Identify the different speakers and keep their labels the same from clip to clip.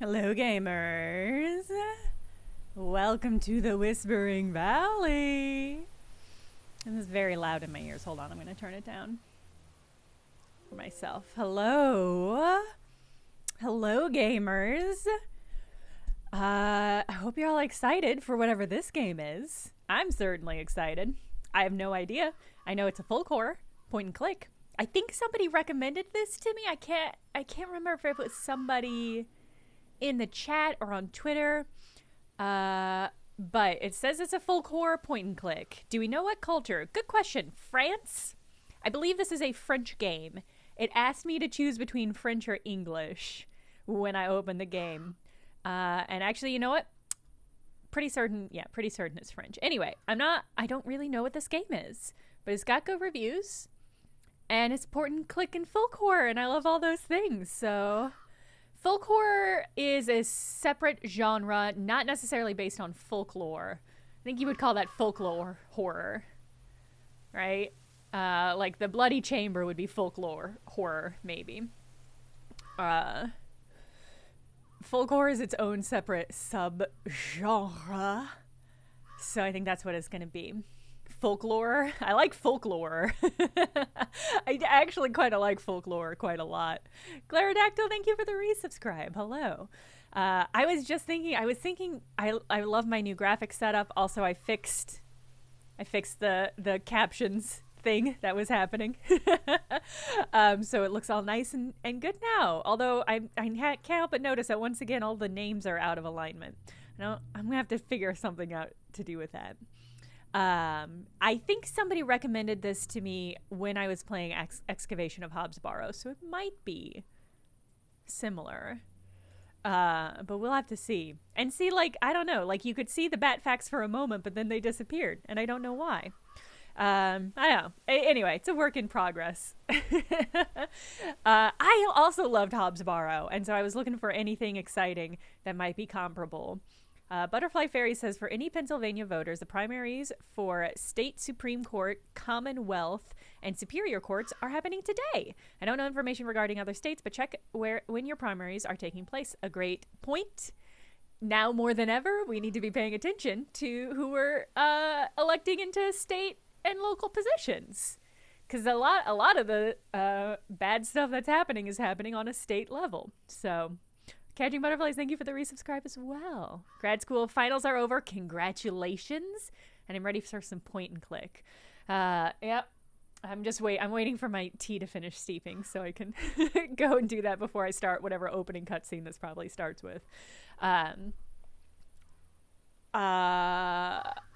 Speaker 1: Hello, gamers. Welcome to the Whispering Valley. And this is very loud in my ears. Hold on, I'm going to turn it down for myself. Hello. Hello, gamers. I hope you're all excited for whatever this game is. I'm certainly excited. I have no idea. I know it's a full core, point and click. I think somebody recommended this to me. I can't remember if it was somebody in the chat or on Twitter. But it says it's a full core point and click. Do we know what culture? Good question. France? I believe this is a French game. It asked me to choose between French or English when I opened the game. And actually, you know what? Pretty certain it's French. Anyway, I don't really know what this game is, but it's got good reviews and it's point and click and full core, and I love all those things. So full core is a separate genre, not necessarily based on folklore. I think you would call that folklore horror, right? Like the Bloody Chamber would be folklore horror, maybe. Folklore is its own separate sub-genre. So I think that's what it's going to be. Folklore. I like folklore. I actually quite like folklore quite a lot. Glarodactyl, thank you for the resubscribe. Hello. I was thinking I love my new graphic setup. Also, I fixed the captions thing that was happening. So it looks all nice and good now. Although I can't help but notice that once again all the names are out of alignment. I'm gonna have to figure something out to do with that. I think somebody recommended this to me when I was playing Excavation of Hobbs Barrow, so it might be similar. But we'll have to see. And see, like, I don't know, like you could see the bat facts for a moment, but then they disappeared, and I don't know why. I don't know. Anyway, it's a work in progress. I also loved Hobbs Barrow, and so I was looking for anything exciting that might be comparable. Butterfly Fairy says, for any Pennsylvania voters, the primaries for State Supreme Court, Commonwealth, and Superior Courts are happening today. I don't know information regarding other states, but check when your primaries are taking place. A great point. Now more than ever, we need to be paying attention to who we're electing into state and local positions. Because a lot of the bad stuff that's happening is happening on a state level. So Catching Butterflies, thank you for the resubscribe as well. Grad school finals are over. Congratulations. And I'm ready for some point and click. Yep. I'm waiting for my tea to finish steeping so I can go and do that before I start whatever opening cutscene this probably starts with. I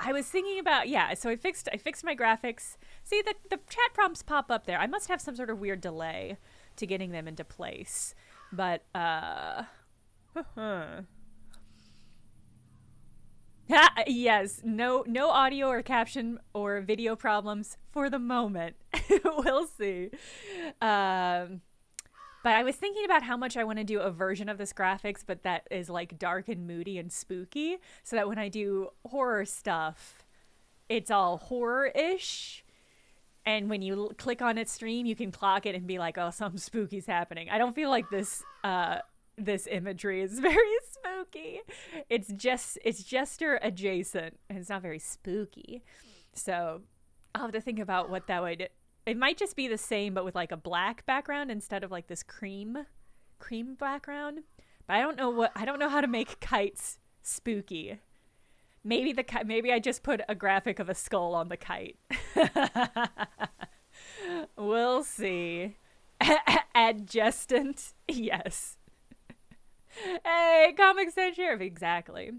Speaker 1: was thinking about, so I fixed my graphics. See, the chat prompts pop up there. I must have some sort of weird delay to getting them into place. But, yes, no audio or caption or video problems for the moment. We'll see. But I was thinking about how much I want to do a version of this graphics, but that is like dark and moody and spooky, so that when I do horror stuff, it's all horror-ish. And when you click on its stream, you can clock it and be like, oh, something spooky's happening. I don't feel like this imagery is very spooky. It's gesture adjacent, and it's not very spooky. So I'll have to think about what that would. It might just be the same, but with like a black background instead of like this cream background. But I don't know how to make kites spooky. Maybe I just put a graphic of a skull on the kite. We'll see. Adjacent, yes. Hey, Comic Sans Sheriff, exactly.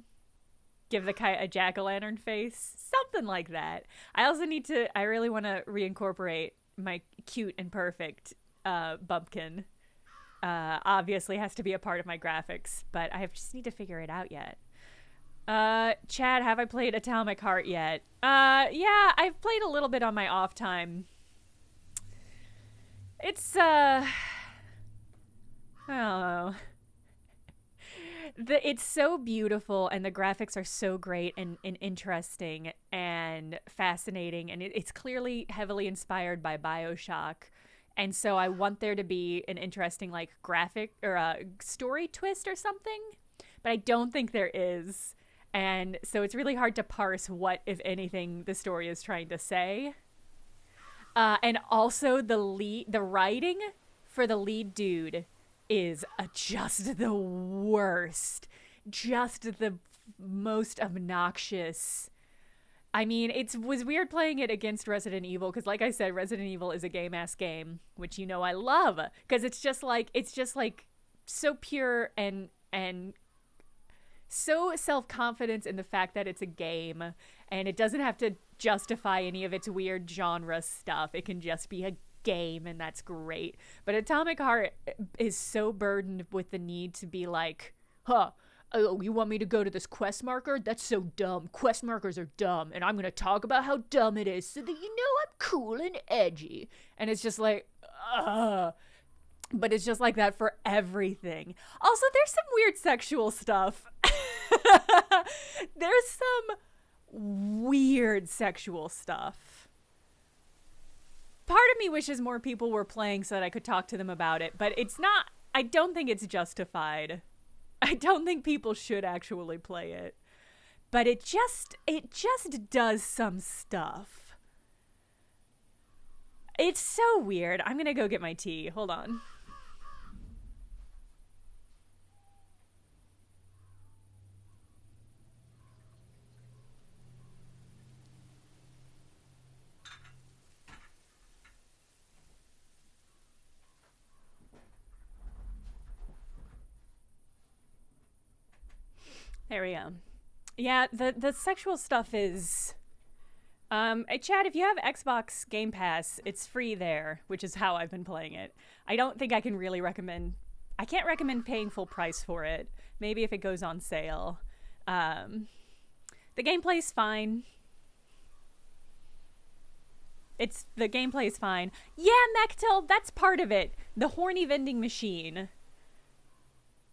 Speaker 1: Give the kite a jack-o'-lantern face, something like that. I really want to reincorporate my cute and perfect bumpkin. Obviously has to be a part of my graphics, but I just need to figure it out yet. Chad, have I played Atomic Heart yet? Yeah, I've played a little bit on my off time. It's, I don't know. It's so beautiful, and the graphics are so great and interesting and fascinating, and it's clearly heavily inspired by BioShock And so I want there to be an interesting like graphic or a story twist or something, but I don't think there is. And so it's really hard to parse what, if anything, the story is trying to say. And also the writing for the lead dude is just the worst, just the most obnoxious. I mean, it was weird playing it against Resident Evil because, like I said, Resident Evil is a game-ass game, which you know I love because it's just like so pure and so self-confident in the fact that it's a game and it doesn't have to justify any of its weird genre stuff. It can just be a game, and that's great. But Atomic Heart is so burdened with the need to be like, oh, you want me to go to this quest marker? That's so dumb. Quest markers are dumb, and I'm going to talk about how dumb it is so that you know I'm cool and edgy. And it's just like, but it's just like that for everything. Also, there's some weird sexual stuff. There's some weird sexual stuff. Part of me wishes more people were playing so that I could talk to them about it, but it's not, I don't think it's justified. I don't think people should actually play it. But it just does some stuff. It's so weird. I'm gonna go get my tea. Hold on. There we go. Yeah, the sexual stuff is... hey, Chad, if you have Xbox Game Pass, it's free there, which is how I've been playing it. I don't think I can really recommend... I can't recommend paying full price for it. Maybe if it goes on sale. The gameplay's fine. The gameplay's fine. Yeah, Mechtel, that's part of it. The horny vending machine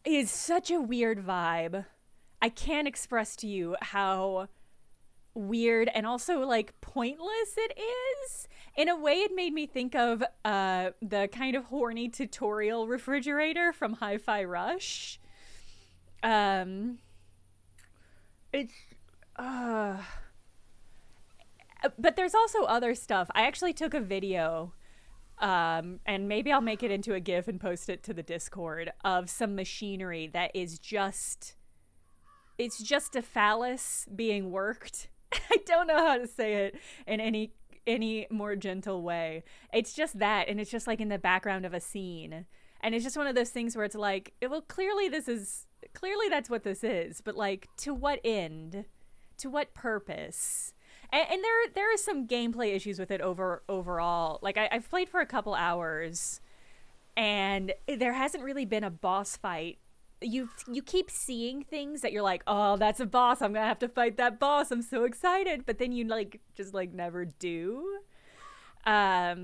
Speaker 1: is such a weird vibe. I can't express to you how weird and also like pointless it is. In a way, it made me think of the kind of horny tutorial refrigerator from Hi-Fi Rush. It's but there's also other stuff. I actually took a video, and maybe I'll make it into a GIF and post it to the Discord, of some machinery that is just... It's just a phallus being worked. I don't know how to say it in any more gentle way. It's just that, and it's just like in the background of a scene. And it's just one of those things where it's like, well, clearly that's what this is, but like, to what end? To what purpose? And there are some gameplay issues with it overall. Like, I've played for a couple hours, and there hasn't really been a boss fight. You keep seeing things that you're like, oh, that's a boss. I'm gonna have to fight that boss. I'm so excited. But then you like just like never do. I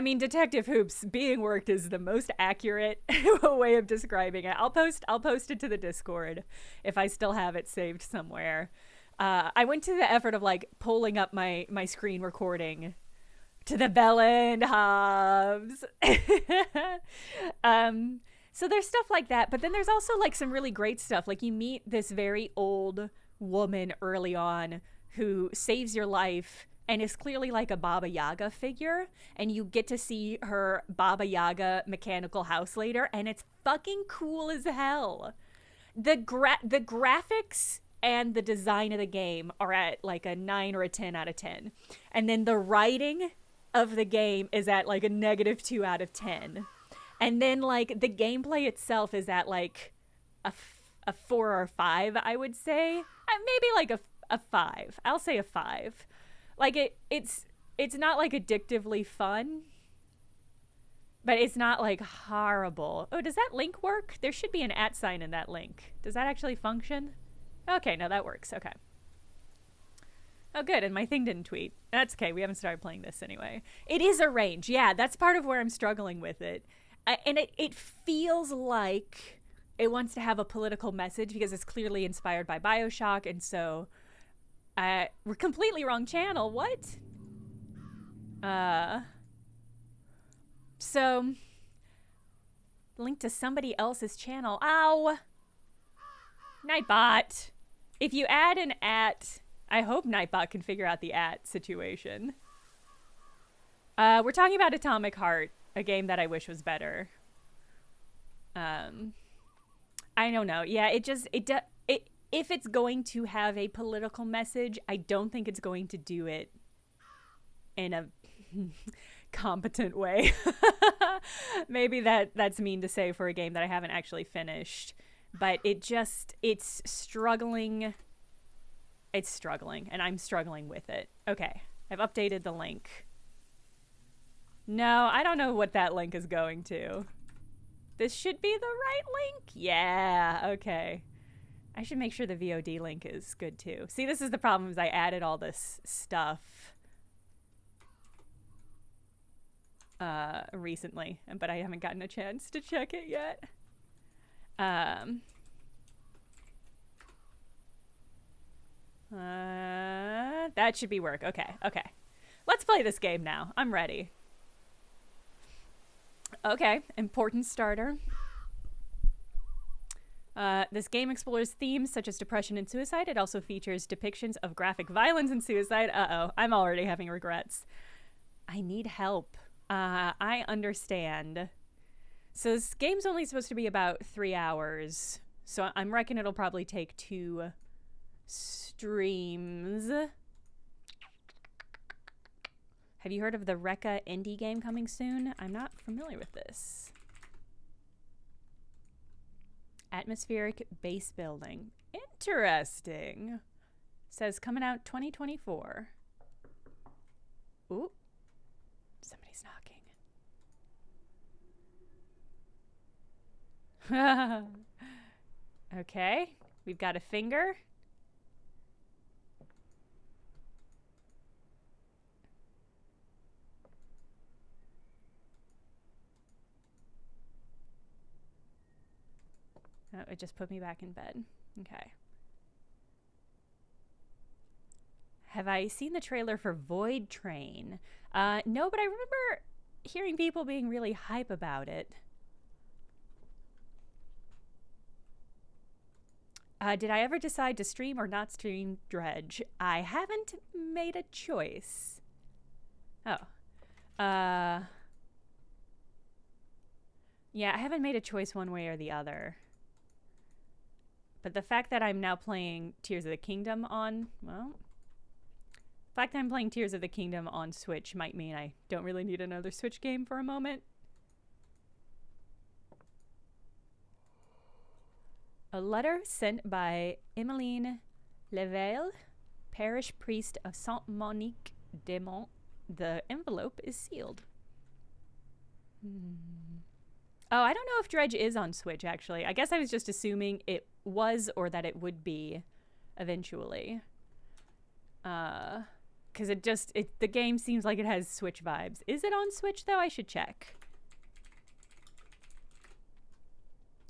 Speaker 1: mean, Detective Hoops being worked is the most accurate way of describing it. I'll post it to the Discord if I still have it saved somewhere. I went to the effort of like pulling up my screen recording to the bell and hubs. So there's stuff like that, but then there's also like some really great stuff. Like you meet this very old woman early on who saves your life and is clearly like a Baba Yaga figure, and you get to see her Baba Yaga mechanical house later, and it's fucking cool as hell. The graphics and the design of the game are at like a 9 or a 10 out of 10. And then the writing of the game is at like a -2 out of 10. And then, like, the gameplay itself is at, like, a 4 or a 5, I would say. Maybe, like, a 5. I'll say a 5. Like, it's not, like, addictively fun. But it's not, like, horrible. Oh, does that link work? There should be an @ sign in that link. Does that actually function? Okay, no, that works. Okay. Oh, good, and my thing didn't tweet. That's okay. We haven't started playing this anyway. It is a range. Yeah, that's part of where I'm struggling with it. And it feels like it wants to have a political message because it's clearly inspired by BioShock, and so we're completely wrong channel. What? So, link to somebody else's channel. Ow! Nightbot. If you add an @ I hope Nightbot can figure out the @ situation. We're talking about Atomic Heart, a game that I wish was better. I don't know. Yeah, if it's going to have a political message, I don't think it's going to do it in a competent way. Maybe that's mean to say for a game that I haven't actually finished, but it's struggling. It's struggling, and I'm struggling with it. Okay, I've updated the link. No, I don't know what that link is going to. This should be the right link. Yeah, okay. I should make sure the VOD link is good too. See, this is the problem, is I added all this stuff recently, but I haven't gotten a chance to check it yet. That should be work. Okay. Let's play this game now. I'm ready. Okay, important starter. This game explores themes such as depression and suicide. It also features depictions of graphic violence and suicide. Uh-oh, I'm already having regrets. I need help. I understand. So this game's only supposed to be about 3 hours. So I'm reckoning it'll probably take 2 streams. Have you heard of the Rekka indie game coming soon? I'm not familiar with this. Atmospheric base building. Interesting. Says coming out 2024. Ooh. Somebody's knocking. Okay. We've got a finger. Oh, it just put me back in bed. Okay. Have I seen the trailer for Void Train? No, but I remember hearing people being really hype about it. Did I ever decide to stream or not stream Dredge? I haven't made a choice. Oh. Yeah, I haven't made a choice one way or the other. But the fact that I'm now playing Tears of the Kingdom on, well, the fact that I'm playing Tears of the Kingdom on Switch might mean I don't really need another Switch game for a moment. A letter sent by Emmeline Leveille, parish priest of Saint Monique de Mont. The envelope is sealed. Oh, I don't know if Dredge is on Switch, actually. I guess I was just assuming it was or that it would be eventually. Because the game seems like it has Switch vibes. Is it on Switch, though? I should check.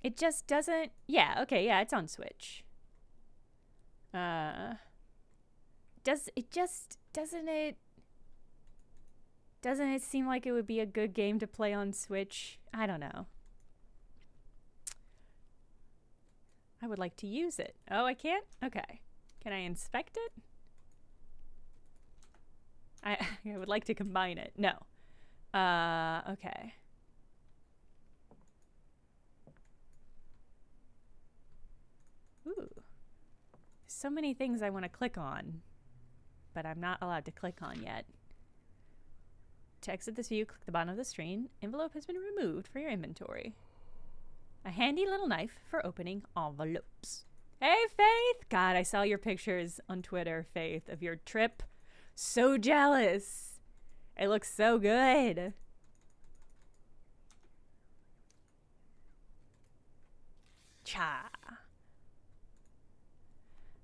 Speaker 1: It just doesn't... Yeah, okay, yeah, it's on Switch. Doesn't it seem like it would be a good game to play on Switch? I don't know. I would like to use it. Oh, I can't? Okay. Can I inspect it? I would like to combine it. No. Okay. Ooh. So many things I want to click on, but I'm not allowed to click on yet. To exit this view, click the bottom of the screen. Envelope has been removed for your inventory. A handy little knife for opening envelopes. Hey, Faith! God, I saw your pictures on Twitter, Faith, of your trip. So jealous. It looks so good. Cha.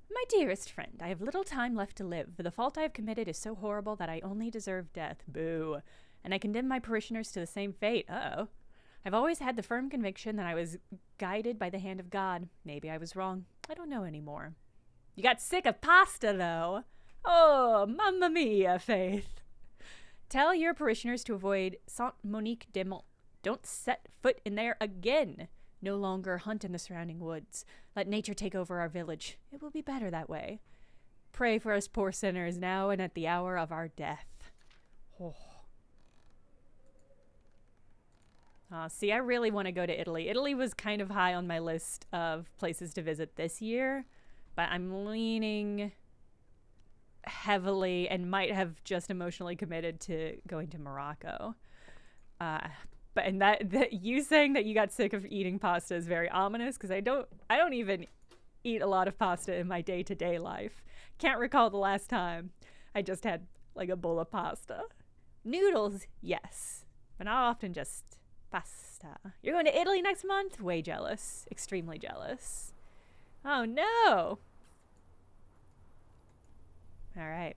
Speaker 1: My dearest friend, I have little time left to live. The fault I have committed is so horrible that I only deserve death. Boo. And I condemn my parishioners to the same fate. Uh-oh. I've always had the firm conviction that I was guided by the hand of God. Maybe I was wrong. I don't know anymore. You got sick of pasta, though. Oh, mamma mia, Faith. Tell your parishioners to avoid Sainte-Monique-des-Monts. Don't set foot in there again. No longer hunt in the surrounding woods. Let nature take over our village. It will be better that way. Pray for us poor sinners now and at the hour of our death. Oh. See, I really want to go to Italy. Italy was kind of high on my list of places to visit this year, but I'm leaning heavily and might have just emotionally committed to going to Morocco. And that you saying that you got sick of eating pasta is very ominous, because I don't even eat a lot of pasta in my day-to-day life. Can't recall the last time I just had like a bowl of pasta. Noodles, yes, but not often just pasta. You're going to Italy next month? Way jealous. Extremely jealous. Oh no. All right.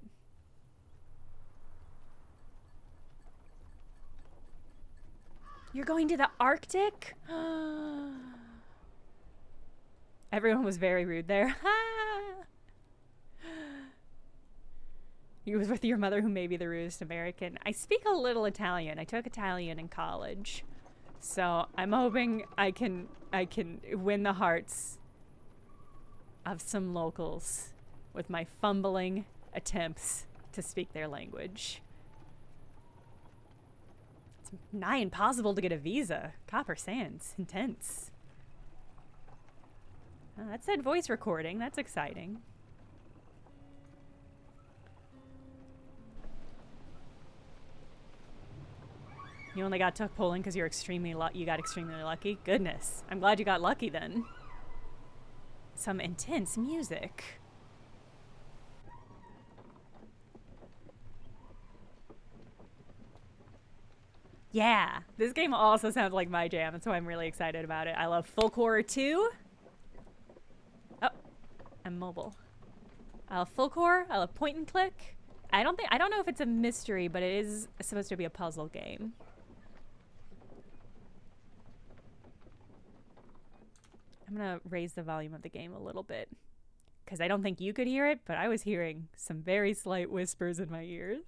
Speaker 1: You're going to the Arctic? Everyone was very rude there. You was with your mother, who may be the rudest American. I speak a little Italian. I took Italian in college. So I'm hoping I can win the hearts of some locals with my fumbling attempts to speak their language. It's nigh impossible to get a visa. Copper Sands. Intense. Oh, that said voice recording. That's exciting. You only got to Poland because you got extremely lucky? Goodness. I'm glad you got lucky then. Some intense music. Yeah, this game also sounds like my jam. That's why I'm really excited about it. I love Folk Horror 2. Oh, I'm mobile. I love Folk Horror. I love point and click. I don't know if it's a mystery, but it is supposed to be a puzzle game. I'm gonna raise the volume of the game a little bit, because I don't think you could hear it, but I was hearing some very slight whispers in my ears.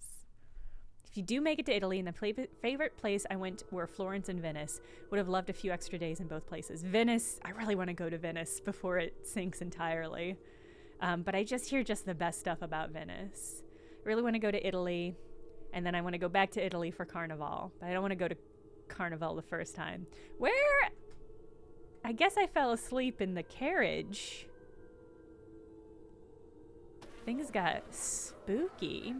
Speaker 1: If you do make it to Italy, and the favorite place I went were Florence and Venice. Would have loved a few extra days in both places. Venice, I really want to go to Venice before it sinks entirely. But I just hear just the best stuff about Venice. I really want to go to Italy, and then I want to go back to Italy for Carnival. But I don't want to go to Carnival the first time. Where? I guess I fell asleep in the carriage. Things got spooky.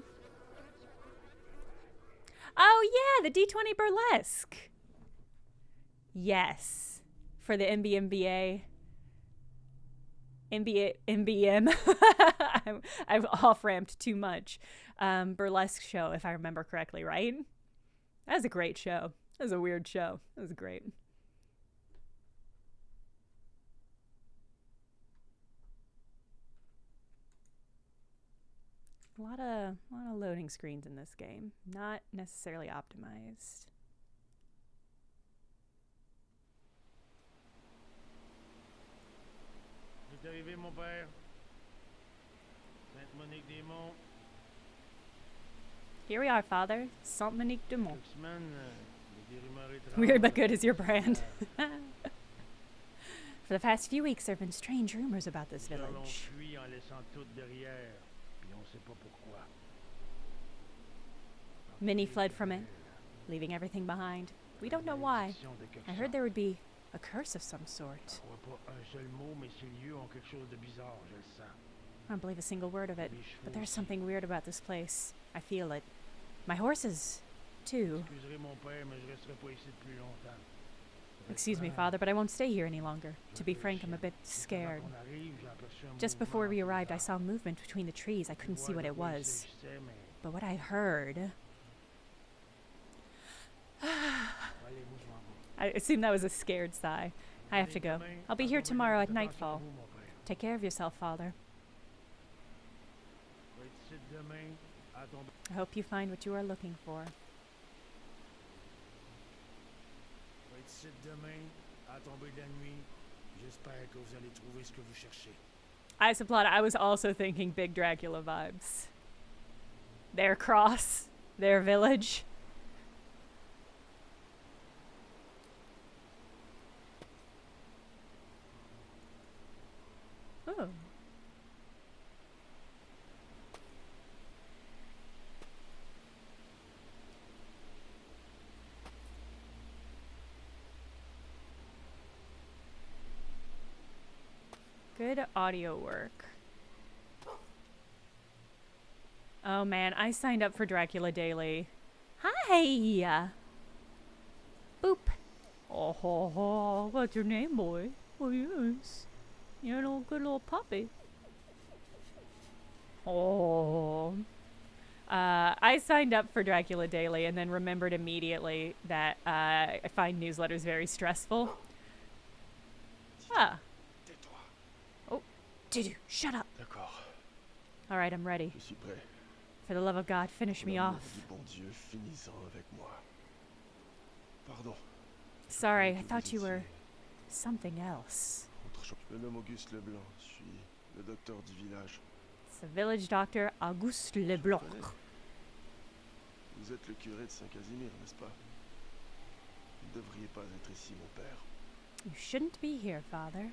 Speaker 1: Oh yeah, the D20 Burlesque. Yes. For the MBMBA. MBM. I've off-ramped too much. Burlesque show, if I remember correctly, right? That was a great show. That was a weird show. That was great. A lot of loading screens in this game. Not necessarily optimized.
Speaker 2: Vous êtes arrivé, mon père? Sainte-Monique-des-Monts.
Speaker 1: Here we are, Father. Sainte-Monique-des-Monts.
Speaker 2: Chaque semaine, il y a des rumeurs étranges.
Speaker 1: Weird but good is your brand. For the past few weeks, there have been strange rumors about this
Speaker 2: Les gens l'ont
Speaker 1: village.
Speaker 2: fui en laissant tout derrière, puis on sait pas pourquoi.
Speaker 1: Many fled from it, leaving everything behind. We don't know why. I heard there would be a curse of some sort.
Speaker 2: Je crois pas un seul mot, mais ces lieux ont quelque chose de bizarre, je le sens.
Speaker 1: I don't believe a single word of it, but there's something weird about this place. I feel it. My horses, too.
Speaker 2: Excuserez mon père, mais je resterai pas ici plus longtemps.
Speaker 1: Excuse me, Father, but I won't stay here any longer. To be frank, I'm a bit scared. Just before we arrived, I saw movement between the trees. I couldn't see what it was. But what I heard... I assume that was a scared sigh. I have to go. I'll be here tomorrow at nightfall. Take care of yourself, Father. I hope you find what you are looking for. I supply. I was also thinking big Dracula vibes. Their cross their village. Oh. Good audio work. Oh man, I signed up for Dracula Daily. Hi! Boop. Oh, ho, ho. What's your name, boy? Oh, yes. You're a little good little puppy. Oh. I signed up for Dracula Daily and then remembered immediately that I find newsletters very stressful. Ah. Oh, Dudu, shut up.
Speaker 3: D'accord.
Speaker 1: All right, I'm ready.
Speaker 3: Je suis prêt.
Speaker 1: For the love of God, finish me off.
Speaker 3: Du bon Dieu, finis-en avec moi. Pardon.
Speaker 1: Sorry, I thought you were something else.
Speaker 3: Je me nomme Auguste Leblanc. Je suis le docteur du village.
Speaker 1: It's the village doctor, Auguste Leblanc.
Speaker 3: Vous êtes le curé de Saint-Casimir, n'est-ce pas? Vous ne devriez pas être ici, mon père.
Speaker 1: You shouldn't be here, Father.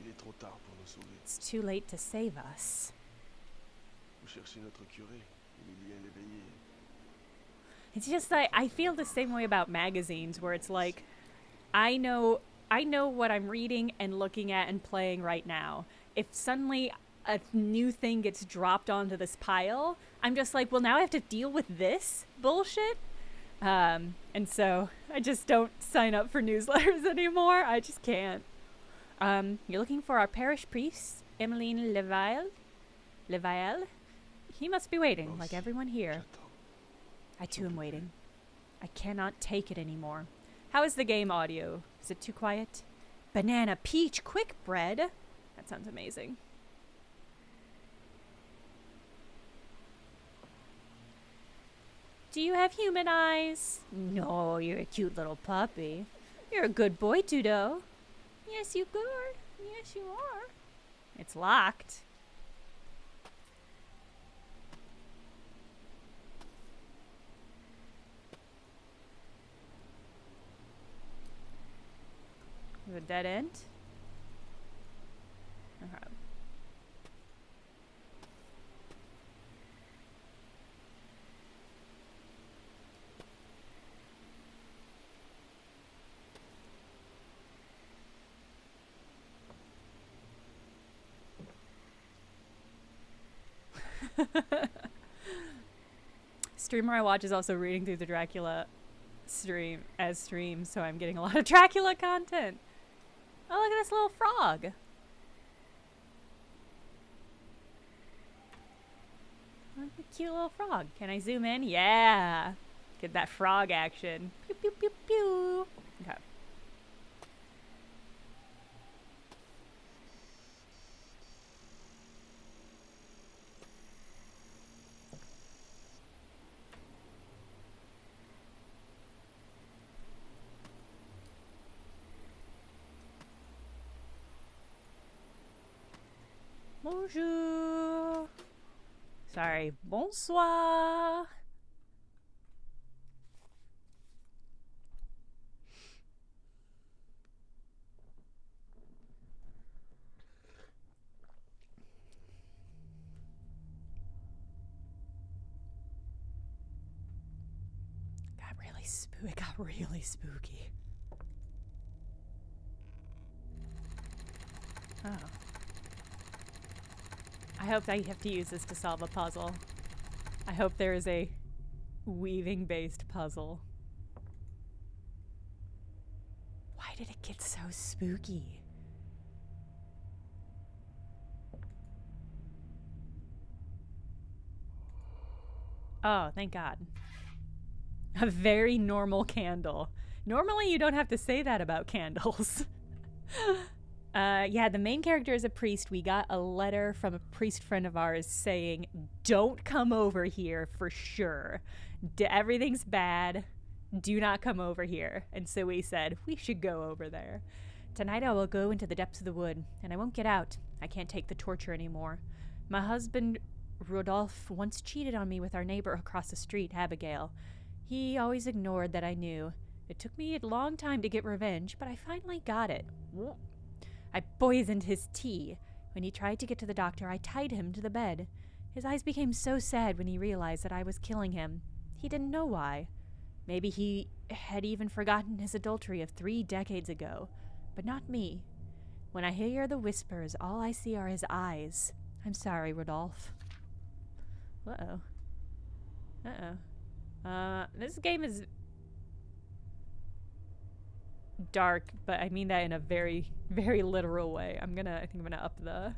Speaker 3: Il est trop tard pour nous sauver.
Speaker 1: It's too late to save us.
Speaker 3: Vous cherchez notre curé, Emilien l'éveillé.
Speaker 1: It's just like, I feel the same way about magazines, where it's like, I know what I'm reading and looking at and playing right now. If suddenly a new thing gets dropped onto this pile, I'm just like, well, now I have to deal with this bullshit. And so I just don't sign up for newsletters anymore. I just can't. You're looking for our parish priest, Emmeline Levaille? He must be waiting, like everyone here. I too am waiting. I cannot take it anymore. How is the game audio? Is it too quiet? Banana, peach, quick bread. That sounds amazing. Do you have human eyes? No, you're a cute little puppy. You're a good boy, Dudo. Yes, you are. Yes, you are. It's locked. The dead end? Okay. Streamer I watch is also reading through the Dracula stream, so I'm getting a lot of Dracula content. Oh, look at this little frog. Look at the cute little frog. Can I zoom in? Yeah. Get that frog action. Pew, pew, pew, pew. Okay. Bonjour. Sorry, bonsoir. It got really spooky. Oh. I hope I have to use this to solve a puzzle. I hope there is a weaving-based puzzle. Why did it get so spooky? Oh, thank God. A very normal candle. Normally you don't have to say that about candles. Yeah, the main character is a priest. We got a letter from a priest friend of ours saying, don't come over here for sure. Everything's bad. Do not come over here. And so we said, we should go over there. Tonight I will go into the depths of the wood, and I won't get out. I can't take the torture anymore. My husband Rodolphe once cheated on me with our neighbor across the street, Abigail. He always ignored that I knew. It took me a long time to get revenge, but I finally got it. I poisoned his tea. When he tried to get to the doctor, I tied him to the bed. His eyes became so sad when he realized that I was killing him. He didn't know why. Maybe he had even forgotten his adultery of 3 decades ago. But not me. When I hear the whispers, all I see are his eyes. I'm sorry, Rodolphe. Uh-oh. This game is dark, but I mean that in a very, very literal way. I think I'm gonna up the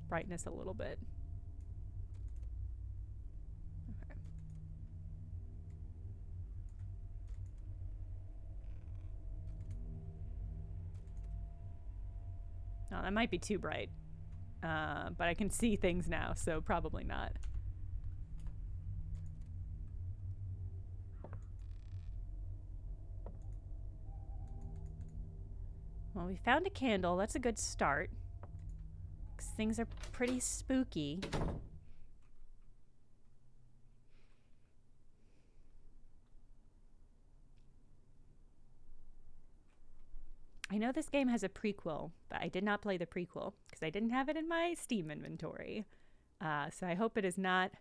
Speaker 1: brightness a little bit. Okay. Oh, that might be too bright. But I can see things now, so probably not. Well, we found a candle. That's a good start. 'Cause things are pretty spooky. I know this game has a prequel, but I did not play the prequel because I didn't have it in my Steam inventory. So I hope it is not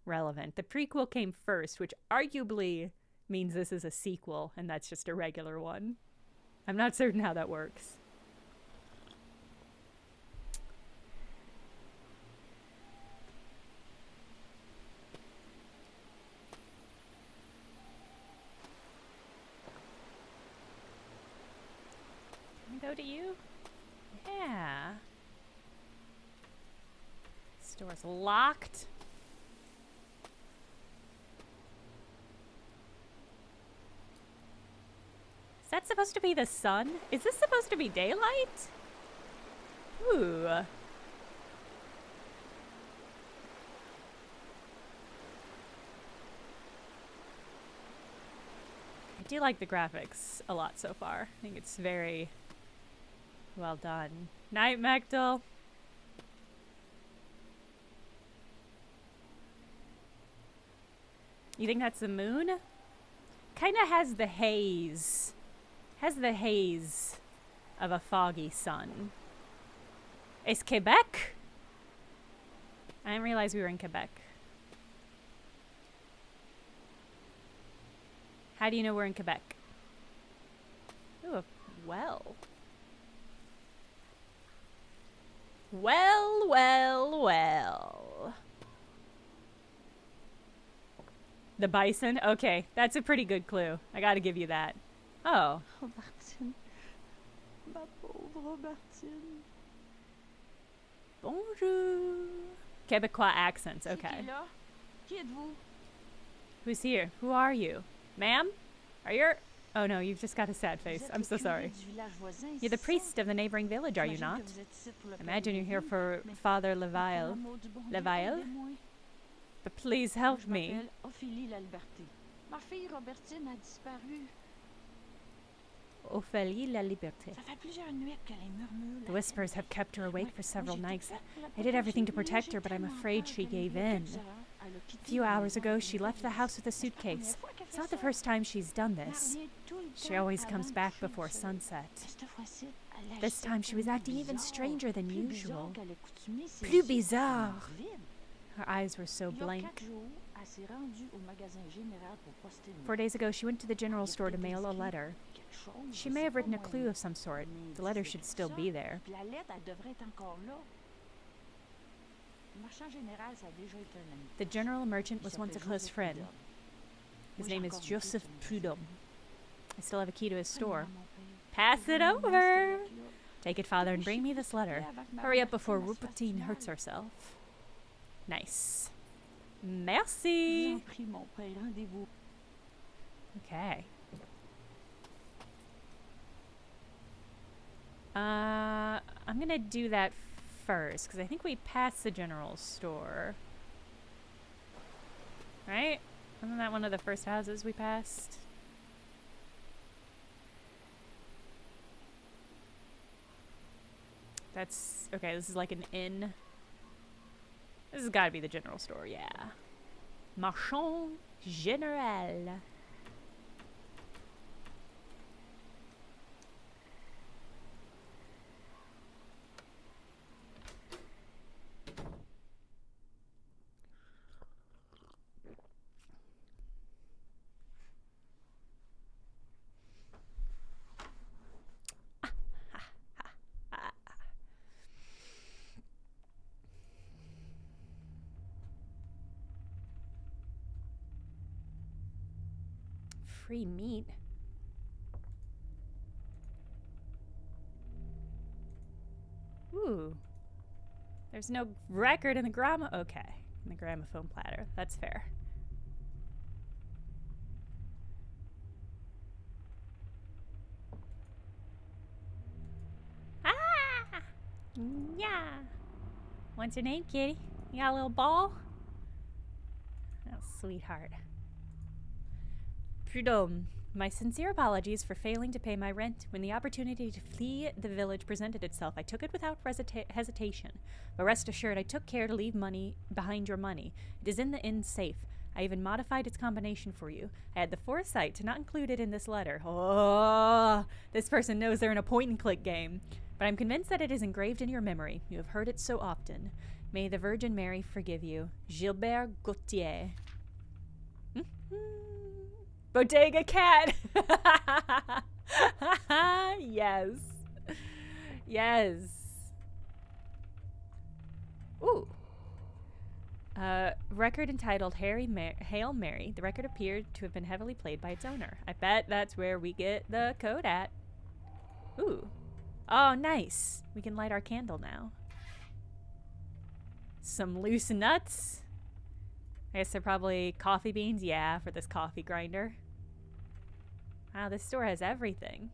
Speaker 1: relevant. The prequel came first, which arguably means this is a sequel, and that's just a regular one. I'm not certain how that works. Can we go to you? Yeah. Store's locked. Is that supposed to be the sun? Is this supposed to be daylight? Ooh. I do like the graphics a lot so far. I think it's very well done. Night, Mechtel. You think that's the moon? Kind of has the haze. Has the haze of a foggy sun. Is Quebec? I didn't realize we were in Quebec. How do you know we're in Quebec? Ooh, a well. Well, well, well. The bison? Okay, that's a pretty good clue. I gotta give you that. Oh.
Speaker 4: Robertine. Ma pauvre Robertine.
Speaker 1: Bonjour. Quebecois accents, okay.
Speaker 4: Qui est là? Qui êtes-vous?
Speaker 1: Who's here? Who are you? Ma'am? Are you... Oh no, you've just got a sad face. I'm so sorry. You're the priest of the neighboring village, are you not? Imagine you're here for Father Levail. Levail? But please help me.
Speaker 4: Ma fille Robertine a disparu.
Speaker 1: Ophélie la liberté.
Speaker 4: Ça fait plusieurs nuits que les murmures.
Speaker 1: The whispers have kept her awake for several nights. I did everything to protect her, but I'm afraid she gave in. A few hours ago, she left the house with a suitcase. It's not the first time she's done this. She always comes back before sunset. This time, she was acting even stranger than usual. Plus bizarre. Her eyes were so blank. 4 days ago, she went to the general store to mail a letter. She may have written a clue of some sort. The letter should still be there. The general merchant was once a close friend. His name is Joseph Prudhomme. I still have a key to his store. Pass it over! Take it, Father, and bring me this letter. Hurry up before Robertine hurts herself. Nice. Merci! Okay. I'm gonna do that first, because I think we passed the general store. Right? Wasn't that one of the first houses we passed? That's... Okay, this is like an inn. This has got to be the general store, yeah. Marchand Général. Free meat. Ooh. There's no record in the in the gramophone platter. That's fair. Ah! Yeah. What's your name, kitty? You got a little ball? Oh, sweetheart. Prud'homme, my sincere apologies for failing to pay my rent. When the opportunity to flee the village presented itself, I took it without hesitation. But rest assured, I took care to leave money behind your money. It is in the inn safe. I even modified its combination for you. I had the foresight to not include it in this letter. Oh, this person knows they're in a point-and-click game. But I'm convinced that it is engraved in your memory. You have heard it so often. May the Virgin Mary forgive you. Gilbert Gauthier. Bodega cat. Yes. Yes. Ooh. Record entitled Hail Mary. The record appeared to have been heavily played by its owner. I bet that's where we get the code at. Ooh. Oh, nice. We can light our candle now. Some loose nuts. I guess they're probably coffee beans. Yeah, for this coffee grinder. Wow, this store has everything.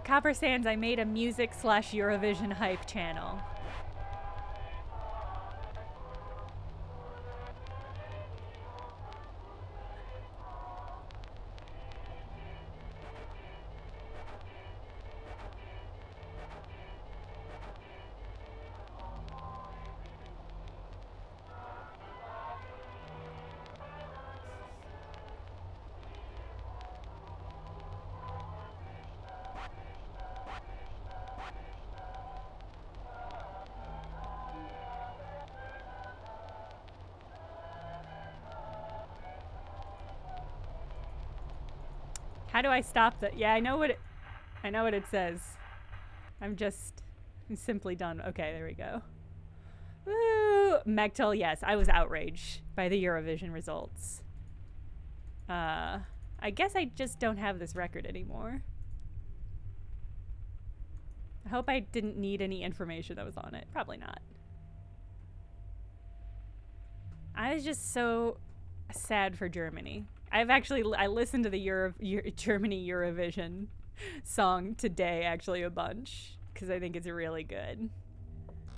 Speaker 1: Copper Sands, I made a music/Eurovision hype channel. How do I stop that? Yeah, I know what it says. I'm simply done. Okay, there we go. Woo! Mechtel, yes, I was outraged by the Eurovision results. I guess I just don't have this record anymore. I hope I didn't need any information that was on it. Probably not. I was just so sad for Germany. I listened to the Germany Eurovision song today, actually, a bunch, because I think it's really good.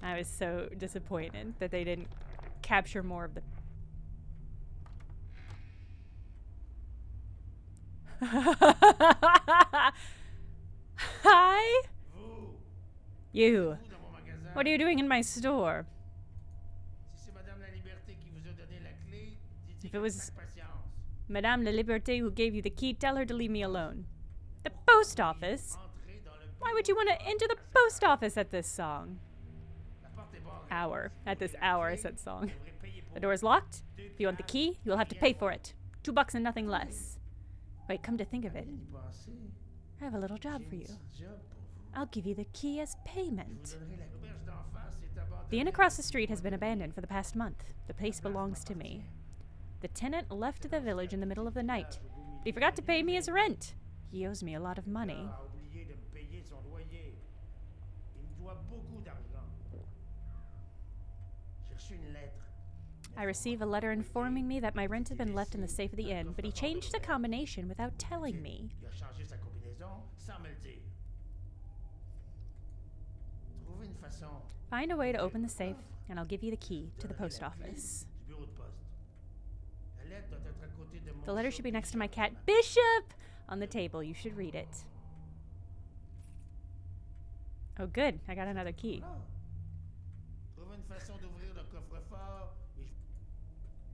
Speaker 1: I was so disappointed that they didn't capture more of the... Hi? You. What are you doing in my store? If it was Madame La Liberté who gave you the key, tell her to leave me alone. The post office? Why would you want to enter the post office at this song? At this hour, I said song. The door is locked. If you want the key, you will have to pay for it. $2 and nothing less. Wait, come to think of it, I have a little job for you. I'll give you the key as payment. The inn across the street has been abandoned for the past month. The place belongs to me. The tenant left the village in the middle of the night. But he forgot to pay me his rent. He owes me a lot of money. I receive a letter informing me that my rent had been left in the safe of the inn, but he changed the combination without telling me.
Speaker 5: trouver une façon.
Speaker 1: Find a way to open the safe, and I'll give you the key to the post office.
Speaker 5: Du bureau de poste. La lettre doit être à côté de mon
Speaker 1: The letter
Speaker 5: chat
Speaker 1: should be next to my
Speaker 5: Bishop.
Speaker 1: cat, Bishop! On the table. You should read it. Oh, good. I got another key.
Speaker 5: Voilà. Trouver une façon d'ouvrir le coffre-fort et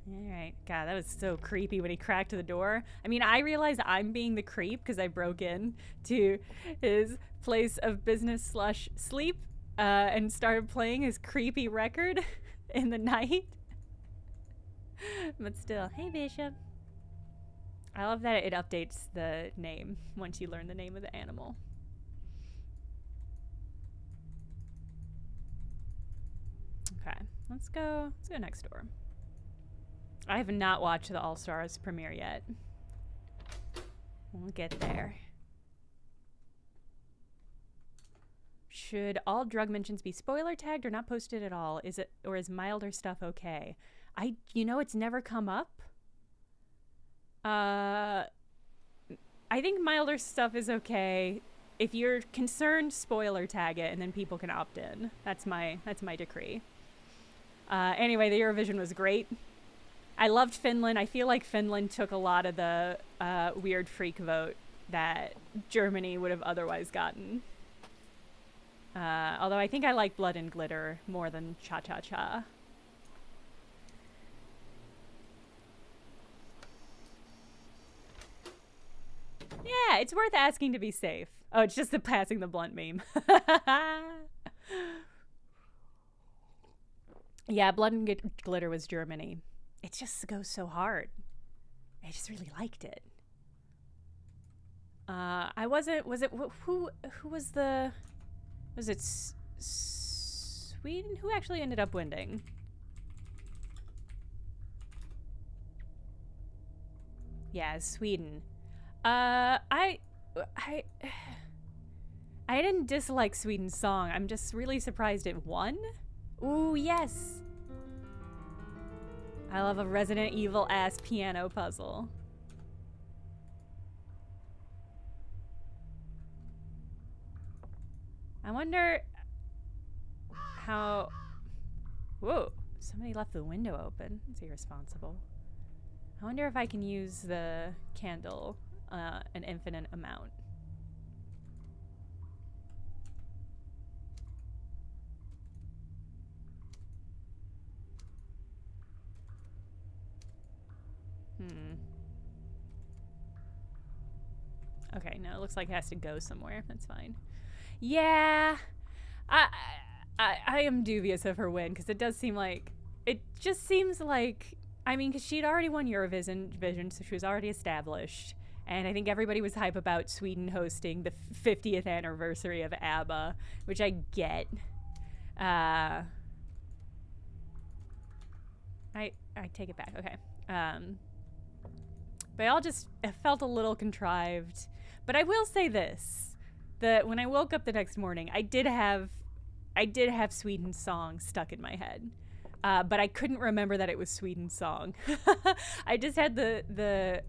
Speaker 1: Alright. God, that was so creepy when he cracked the door. I mean, I realized I'm being the creep because I broke in to his place of business / sleep and started playing his creepy record in the night. But still, hey, Bishop. I love that it updates the name once you learn the name of the animal. Okay, let's go next door. I have not watched the All Stars premiere yet. We'll get there. Should all drug mentions be spoiler tagged or not posted at all? Is milder stuff okay? It's never come up. I think milder stuff is okay. If you're concerned, spoiler tag it and then people can opt in. That's my decree. Anyway, the Eurovision was great. I loved Finland. I feel like Finland took a lot of the weird freak vote that Germany would have otherwise gotten. Although I think I like Blood and Glitter more than Cha Cha Cha. Yeah, it's worth asking to be safe. Oh, it's just the passing the blunt meme. Yeah, Blood and Glitter was Germany. It just goes so hard. I just really liked it. Who was the... Was it Sweden? Who actually ended up winning? Yeah, Sweden. I didn't dislike Sweden's song. I'm just really surprised it won. Ooh, yes. I love a Resident Evil ass piano puzzle. I wonder how... Whoa, somebody left the window open. That's irresponsible. I wonder if I can use the candle an infinite amount. Okay, no, it looks like it has to go somewhere. That's fine. Yeah, I am dubious of her win because it does seem like I mean, because she'd already won Eurovision, so she was already established, and I think everybody was hype about Sweden hosting the 50th anniversary of ABBA, which I get. I take it back. Okay. But it felt a little contrived. But I will say this, that when I woke up the next morning, I did have Sweden's song stuck in my head. But I couldn't remember that it was Sweden's song. I just had the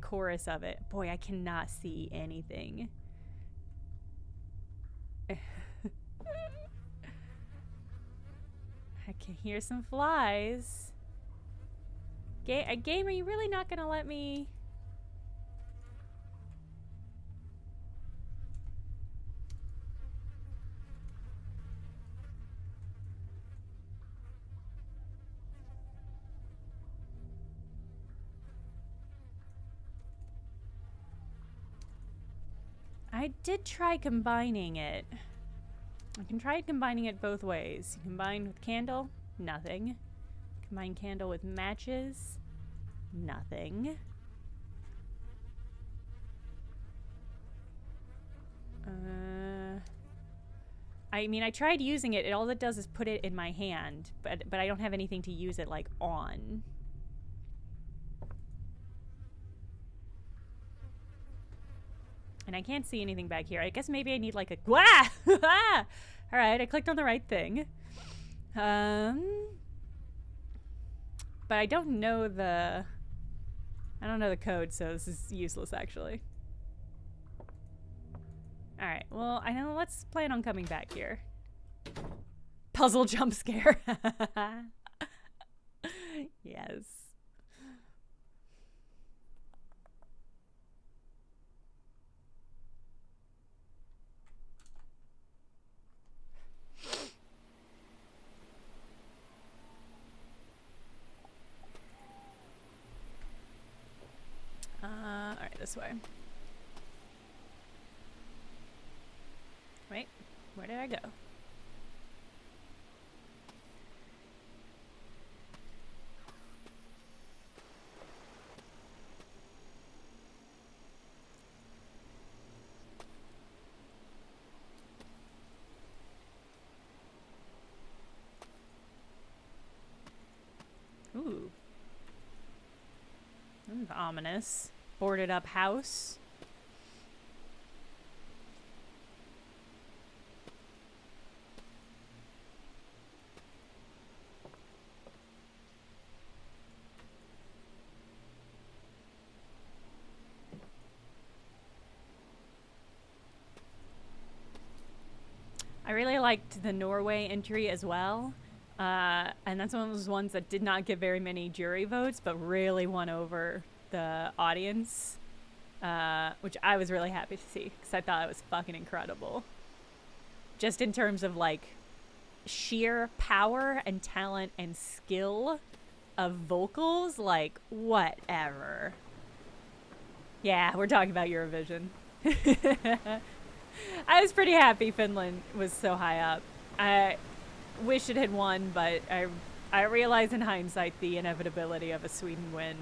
Speaker 1: chorus of it. Boy, I cannot see anything. I can hear some flies. Game, are you really not gonna let me? I did try combining it. I can try combining it both ways. Combine with candle, nothing. Combine candle with matches, nothing. I mean, I tried using it. All it does is put it in my hand, but I don't have anything to use it like on. And I can't see anything back here. I guess maybe I need like a... Wah! Alright, I clicked on the right thing. But I don't know the code, so this is useless, actually. Alright. well, I know. Let's plan on coming back here. Puzzle jump scare. Yes. All right, this way. Wait, where did I go? Ooh. Ominous. Boarded up house. I really liked the Norway entry as well. And that's one of those ones that did not get very many jury votes, but really won over the audience, which I was really happy to see because I thought it was fucking incredible. Just in terms of like sheer power and talent and skill of vocals, like whatever. Yeah, we're talking about Eurovision. I was pretty happy Finland was so high up. I wish it had won, but I realize in hindsight the inevitability of a Sweden win.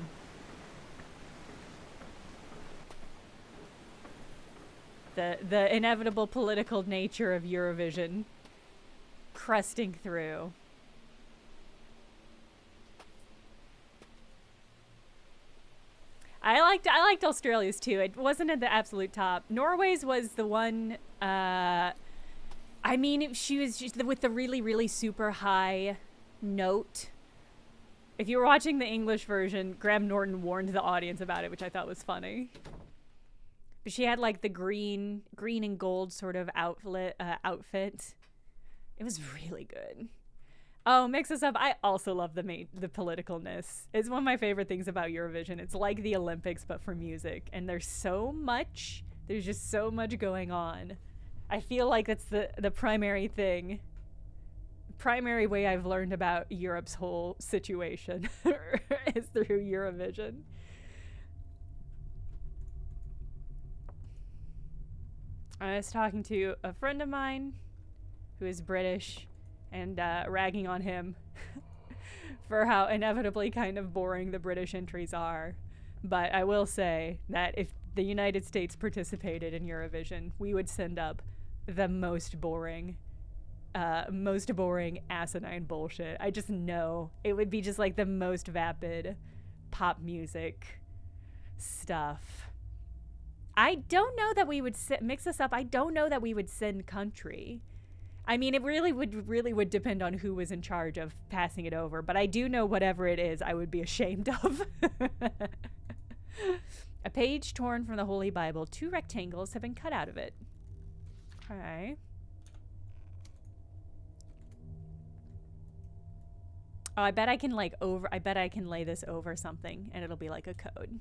Speaker 1: The inevitable political nature of Eurovision crusting through. I liked Australia's too. It wasn't at the absolute top. Norway's was the one. I mean, she was just with the really, really super high note. If you were watching the English version, Graham Norton warned the audience about it, which I thought was funny. But she had like the green and gold sort of outfit. It was really good. Oh, Mix Us Up. I also love the politicalness. It's one of my favorite things about Eurovision. It's like the Olympics, but for music. And there's just so much going on. I feel like that's the primary thing. Primary way I've learned about Europe's whole situation is through Eurovision. I was talking to a friend of mine who is British and ragging on him for how inevitably kind of boring the British entries are. But I will say that if the United States participated in Eurovision, we would send up the most boring asinine bullshit. I just know it would be just like the most vapid pop music stuff. I don't know that we would Mix Us Up. I don't know that we would send country. I mean, it really would depend on who was in charge of passing it over. But I do know whatever it is, I would be ashamed of. A page torn from the Holy Bible. 2 rectangles have been cut out of it. Okay. Oh, I bet I can lay this over something and it'll be like a code.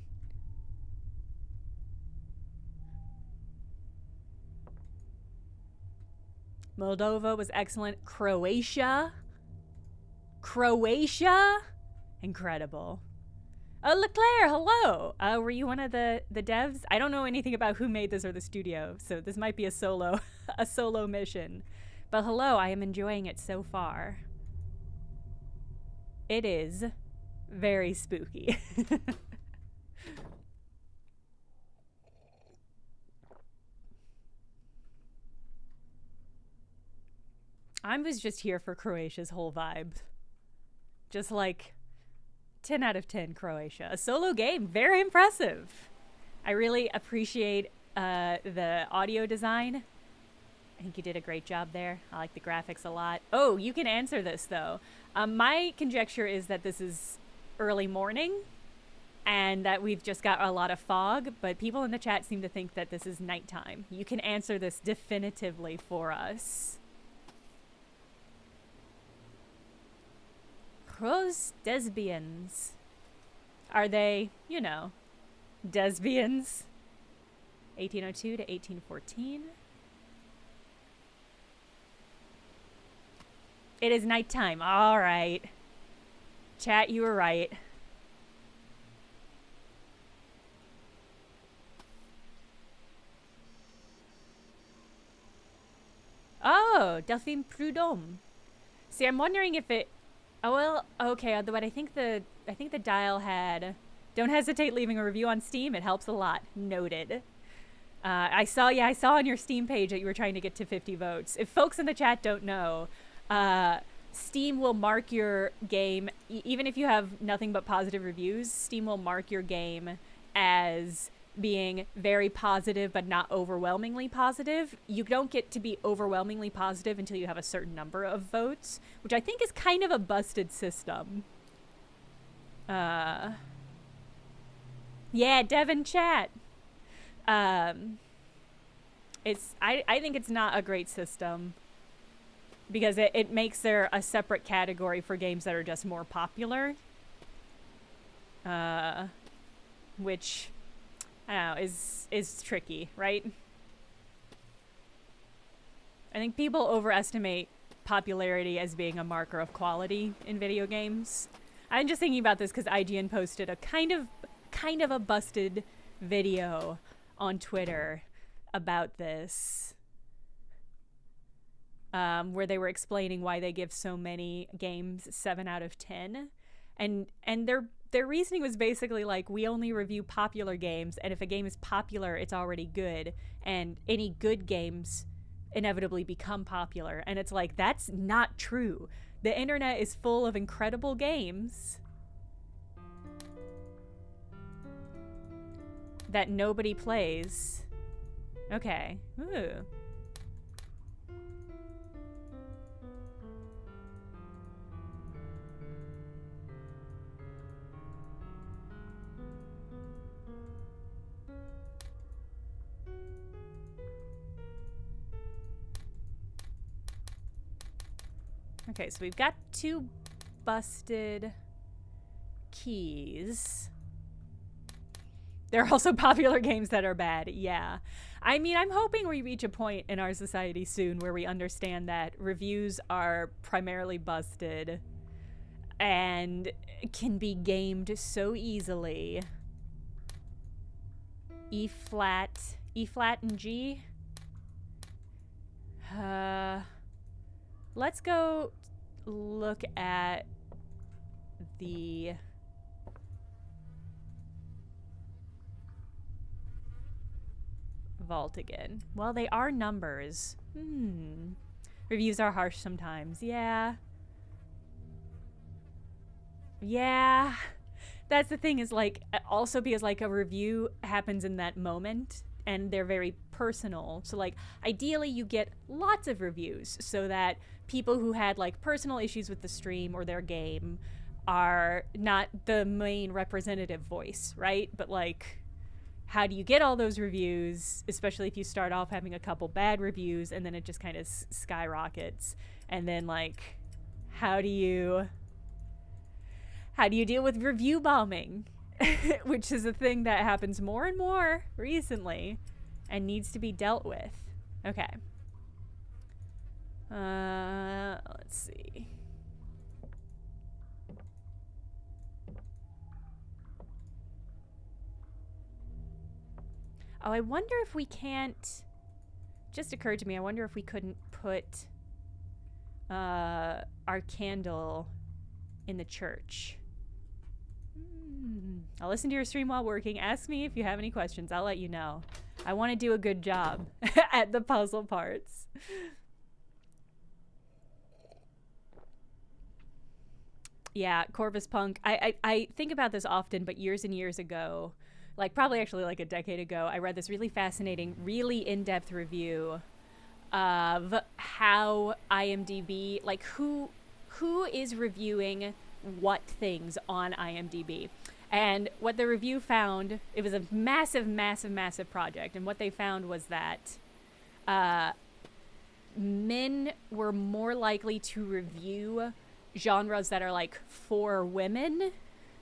Speaker 1: Moldova was excellent. Croatia, incredible. Oh, Leclerc, hello. Were you one of the devs? I don't know anything about who made this or the studio, so this might be a solo mission. But hello, I am enjoying it so far. It is very spooky. I was just here for Croatia's whole vibe. Just like 10 out of 10 Croatia. A solo game, very impressive. I really appreciate the audio design. I think you did a great job there. I like the graphics a lot. Oh, you can answer this though. My conjecture is that this is early morning and that we've just got a lot of fog, but people in the chat seem to think that this is nighttime. You can answer this definitively for us. Pros lesbians. Are they, you know, lesbians? 1802 to 1814. It is nighttime. All right. Chat, you were right. Oh, Delphine Prudhomme. See, I'm wondering if it... Oh, well, okay, but I think the dial had... Don't hesitate leaving a review on Steam. It helps a lot. Noted. I saw on your Steam page that you were trying to get to 50 votes. If folks in the chat don't know, Steam will mark your game, even if you have nothing but positive reviews, Steam will mark your game as being very positive but not overwhelmingly positive. You don't get to be overwhelmingly positive until you have a certain number of votes, which I think is kind of a busted system. Yeah, Devin chat. I think it's not a great system because it makes there a separate category for games that are just more popular, which I don't know is tricky, right? I think people overestimate popularity as being a marker of quality in video games. I'm just thinking about this because IGN posted a kind of a busted video on Twitter about this, where they were explaining why they give so many games 7 out of 10, and their reasoning was basically like, we only review popular games, and if a game is popular, it's already good, and any good games inevitably become popular. And it's like, that's not true. The internet is full of incredible games that nobody plays. Okay. Ooh. Okay, so we've got 2 busted keys. There are also popular games that are bad, yeah. I mean, I'm hoping we reach a point in our society soon where we understand that reviews are primarily busted and can be gamed so easily. E flat and G? Let's go look at the vault again. Well, they are numbers. Reviews are harsh sometimes. Yeah. That's the thing, is like, also because like a review happens in that moment and they're very personal. So like ideally you get lots of reviews so that people who had like personal issues with the stream or their game are not the main representative voice, right? But like, how do you get all those reviews, especially if you start off having a couple bad reviews and then it just kind of skyrockets? And then like, how do you deal with review bombing? Which is a thing that happens more and more recently and needs to be dealt with. Okay. Let's see. Oh, I wonder if we can't... Just occurred to me, I wonder if we couldn't put our candle in the church. I'll listen to your stream while working. Ask me if you have any questions. I'll let you know. I want to do a good job at the puzzle parts. Yeah, Corvus Punk. I think about this often, but years and years ago, like probably actually like a decade ago, I read this really fascinating, really in-depth review of how IMDb, like who is reviewing what things on IMDb. And what the review found, it was a massive, massive, massive project. And what they found was that men were more likely to review genres that are like for women.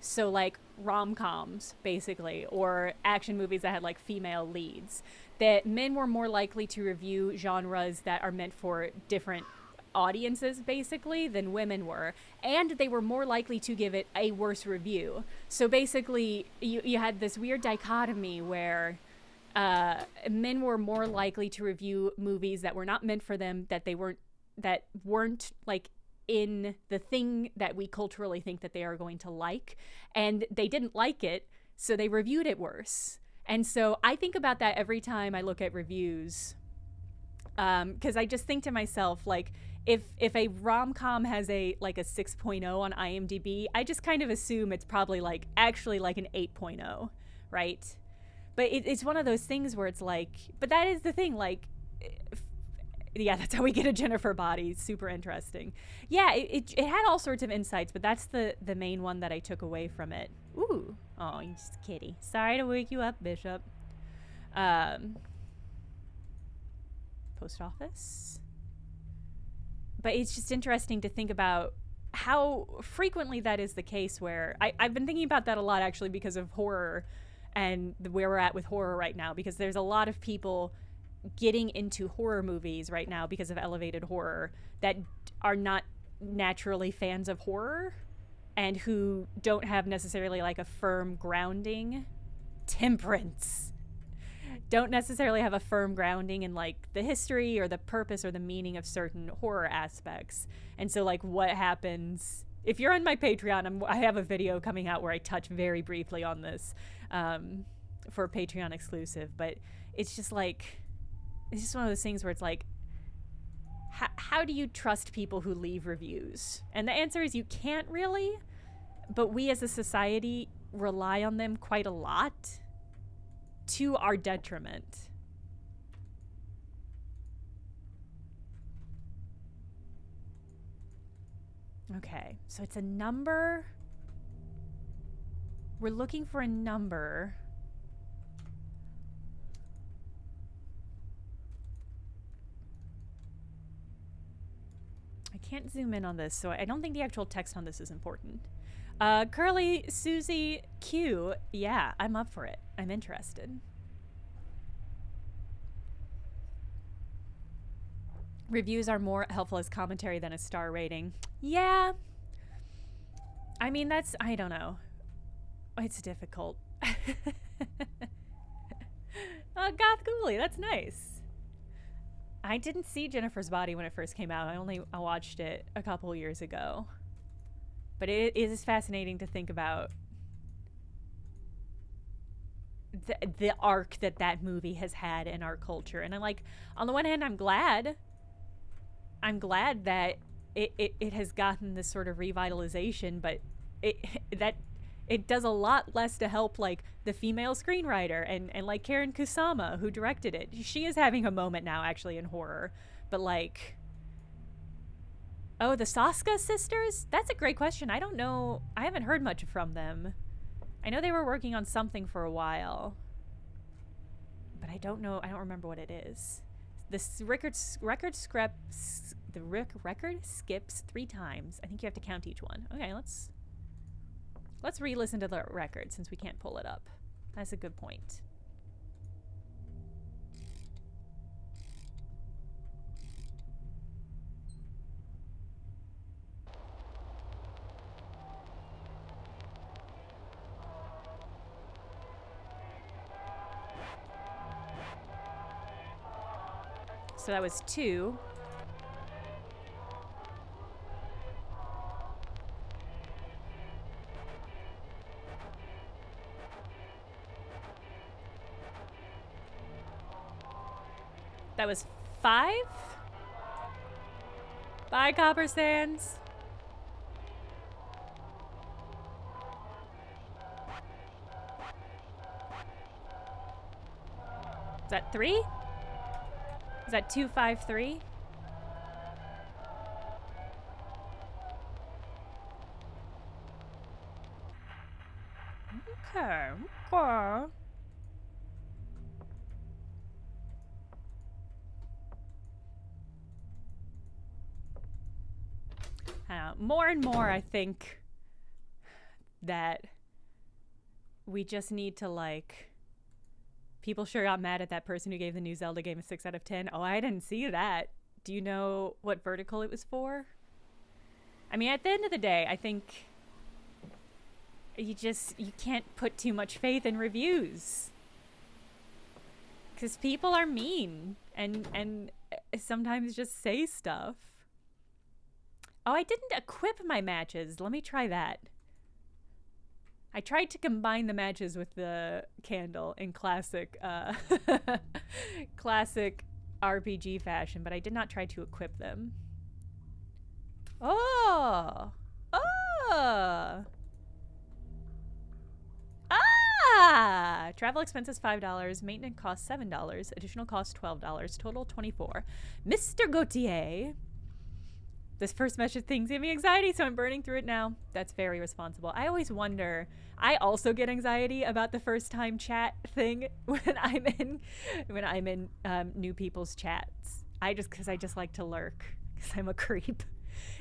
Speaker 1: So like rom-coms, basically, or action movies that had like female leads. That men were more likely to review genres that are meant for different audiences, basically, than women were. And they were more likely to give it a worse review. So basically, you had this weird dichotomy where men were more likely to review movies that were not meant for them, that weren't like in the thing that we culturally think that they are going to like, and they didn't like it, so they reviewed it worse. And so I think about that every time I look at reviews, because I just think to myself, like, if a rom-com has a 6.0 on IMDb, I just kind of assume it's probably like actually like an 8.0, right? But it's one of those things where it's like, but that is the thing, like, yeah, that's how we get a Jennifer body. Super interesting. Yeah, it had all sorts of insights, but that's the main one that I took away from it. Ooh. Oh, you just kitty. Sorry to wake you up, Bishop. Post office. But it's just interesting to think about how frequently that is the case, where I've been thinking about that a lot, actually, because of horror and where we're at with horror right now, because there's a lot of people getting into horror movies right now because of elevated horror that are not naturally fans of horror and who don't have necessarily like a firm grounding. Temperance. Don't necessarily have a firm grounding in like the history or the purpose or the meaning of certain horror aspects. And so like what happens if you're on my Patreon, I have a video coming out where I touch very briefly on this for Patreon exclusive, but it's just like, it's just one of those things where it's like, how do you trust people who leave reviews? And the answer is you can't really, but we as a society rely on them quite a lot to our detriment. Okay, so it's a number. We're looking for a number. I can't zoom in on this, so I don't think the actual text on this is important. Curly Susie Q. Yeah, I'm up for it. I'm interested. Reviews are more helpful as commentary than a star rating. Yeah. I mean, that's, I don't know. It's difficult. Goth Ghoulie, that's nice. I didn't see Jennifer's Body when it first came out. I watched it a couple years ago. But it is fascinating to think about the arc that movie has had in our culture. And I'm like, on the one hand, I'm glad that it has gotten this sort of revitalization, but it does a lot less to help like the female screenwriter and like Karen Kusama, who directed it. She is having a moment now actually in horror. But like, oh, the Saska sisters? That's a great question. I don't know. I haven't heard much from them. I know they were working on something for a while, but I don't know. I don't remember what it is. This record skips 3 times. I think you have to count each one. Okay, let's re-listen to the record since we can't pull it up. That's a good point. So that was 2. That was 5? Bye, Copper Sands. Is that 3? Is that 253? Okay. Okay. More and more, I think that we just need to, like, people sure got mad at that person who gave the new Zelda game a 6 out of 10. Oh, I didn't see that. Do you know what vertical it was for? I mean, at the end of the day, I think you can't put too much faith in reviews. Because people are mean and sometimes just say stuff. Oh, I didn't equip my matches. Let me try that. I tried to combine the matches with the candle in classic classic RPG fashion, but I did not try to equip them. Oh! Oh! Ah! Travel expenses $5, maintenance cost $7, additional cost $12, total $24. Mr. Gautier. This first message thing's giving me anxiety, so I'm burning through it now. That's very responsible. I always wonder. I also get anxiety about the first time chat thing when I'm in new people's chats. Because I just like to lurk because I'm a creep.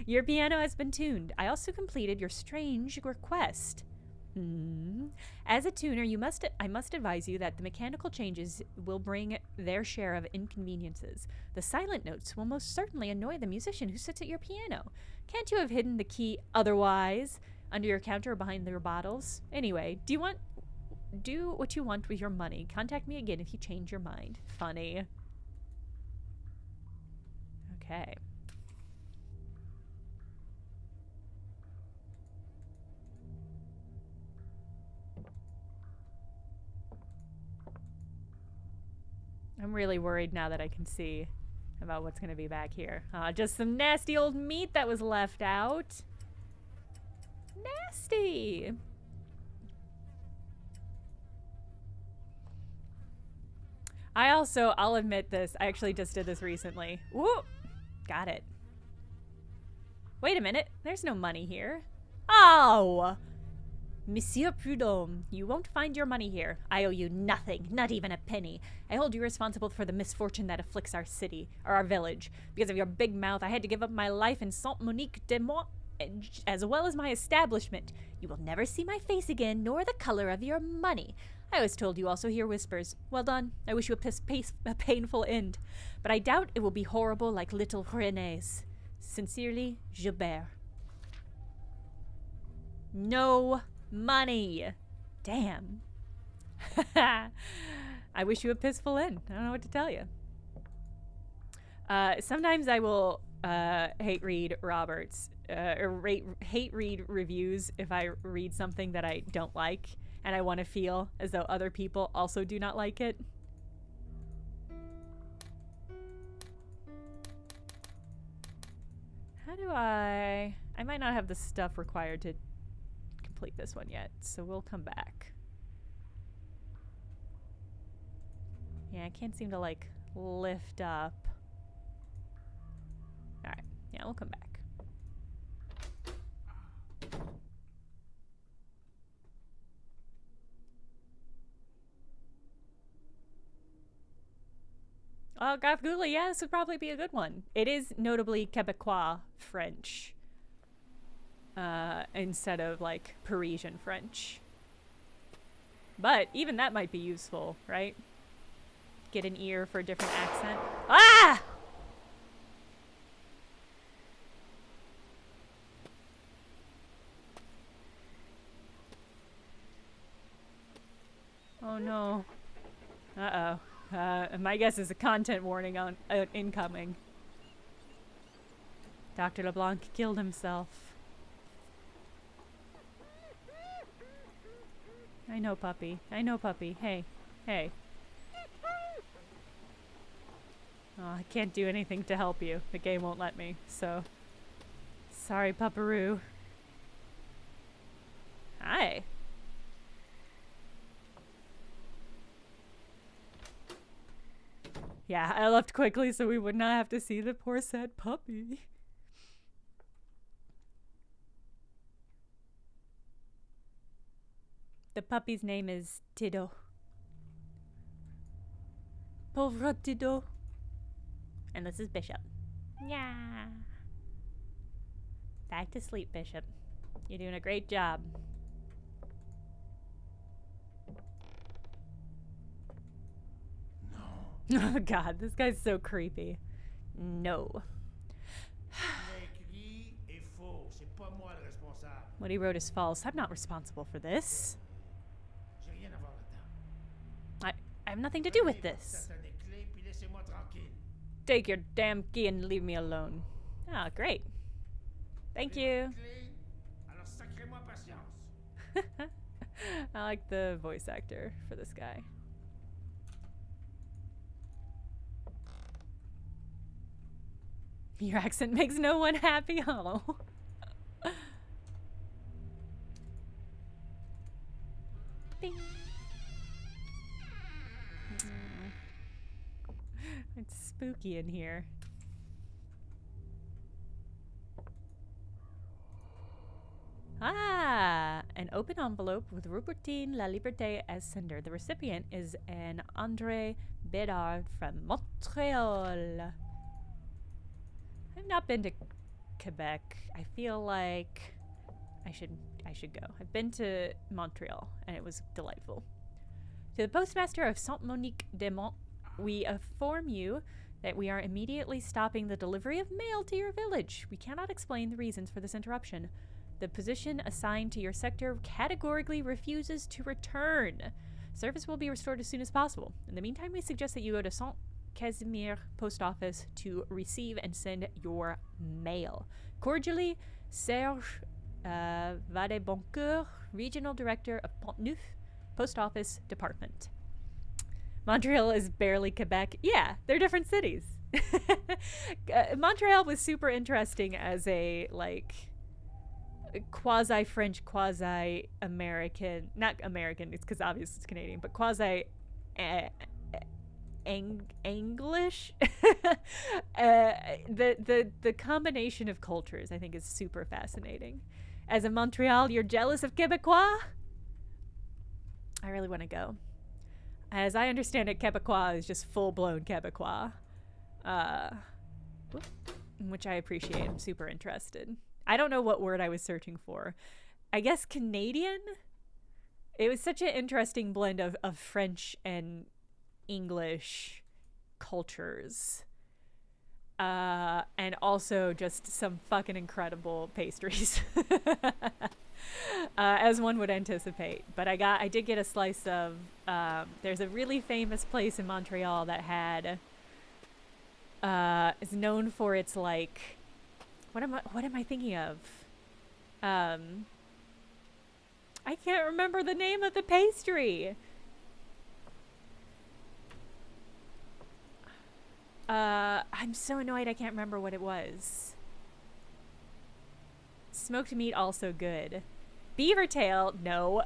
Speaker 1: Your piano has been tuned. I also completed your strange request. As a tuner, I must advise you that the mechanical changes will bring their share of inconveniences. The silent notes will most certainly annoy the musician who sits at your piano. Can't you have hidden the key otherwise? Under your counter or behind your bottles? Anyway, do what you want with your money. Contact me again if you change your mind. Funny. Okay. I'm really worried now that I can see about what's going to be back here. Just some nasty old meat that was left out. Nasty. I'll admit this. I actually just did this recently. Woo! Got it. Wait a minute. There's no money here. Oh! Monsieur Prudhomme, you won't find your money here. I owe you nothing, not even a penny. I hold you responsible for the misfortune that afflicts our city, or our village. Because of your big mouth, I had to give up my life in Saint-Monique-de-Mont, as well as my establishment. You will never see my face again, nor the color of your money. I was told you also hear whispers. Well done. I wish you a painful end. But I doubt it will be horrible like little René's. Sincerely, Gilbert. No money. Damn. I wish you a pissful end. I don't know what to tell you. Sometimes I will hate read reviews if I read something that I don't like and I want to feel as though other people also do not like it. How do I might not have the stuff required to complete this one yet, so we'll come back. Yeah, I can't seem to like lift up. Alright, yeah, we'll come back. Oh, Gafgula, yeah, this would probably be a good one. It is notably Quebequoise French. Instead of like Parisian French. But even that might be useful, right? Get an ear for a different accent. Ah! Oh no. Uh-oh. My guess is a content warning on incoming. Dr. LeBlanc killed himself. I know, puppy. I know, puppy. Hey. Hey. Oh, I can't do anything to help you. The game won't let me, so... Sorry, pupperoo. Hi. Yeah, I left quickly so we would not have to see the poor sad puppy. The puppy's name is Tido. Pauvre Tido. And this is Bishop. Yeah. Back to sleep, Bishop. You're doing a great job.
Speaker 3: Non.
Speaker 1: Oh god, this guy's so creepy. No.
Speaker 5: L'écrit est faux. C'est pas moi le responsable.
Speaker 1: What he wrote is false. I'm not responsible for this.
Speaker 5: J'ai rien à voir là-dedans.
Speaker 1: I have nothing to do with
Speaker 5: Prenez votre
Speaker 1: this.
Speaker 5: satanée clé, puis laissez-moi tranquille.
Speaker 1: Take your damn key and leave me alone. Ah, great. Thank
Speaker 5: Avez
Speaker 1: you.
Speaker 5: votre clé? Alors sacrez-moi patience.
Speaker 1: I like the voice actor for this guy. Your accent makes no one happy. Oh. Bing. It's spooky in here. Ah, an open envelope with Rupertine La Liberté as sender. The recipient is an André Bédard from Montreal. I've not been to Quebec. I feel like I should go. I've been to Montreal and it was delightful. To the postmaster of Saint-Monique-de-Mont, we inform you that we are immediately stopping the delivery of mail to your village. We cannot explain the reasons for this interruption. The position assigned to your sector categorically refuses to return. Service will be restored as soon as possible. In the meantime, we suggest that you go to Saint-Casimir Post Office to receive and send your mail. Cordially, Serge Vadeboncoeur, Regional Director of Pont-Neuf Post Office Department. Montreal is barely Quebec. Yeah, they're different cities. Montreal was super interesting as a, like, quasi-French, quasi-American, not American, it's because obviously it's Canadian, but quasi-English. The combination of cultures, I think, is super fascinating. As a Montreal, you're jealous of Quebequoise? I really want to go. As I understand it, Quebequoise is just full-blown Quebecois. Which I appreciate. I'm super interested. I don't know what word I was searching for. I guess Canadian? It was such an interesting blend of French and English cultures. And also just some fucking incredible pastries. As one would anticipate. But I did get a slice of, there's a really famous place in Montreal that had, is known for its, like, what am I thinking of? I can't remember the name of the pastry. I'm so annoyed I can't remember what it was. Smoked meat, also good. Beaver tail, no.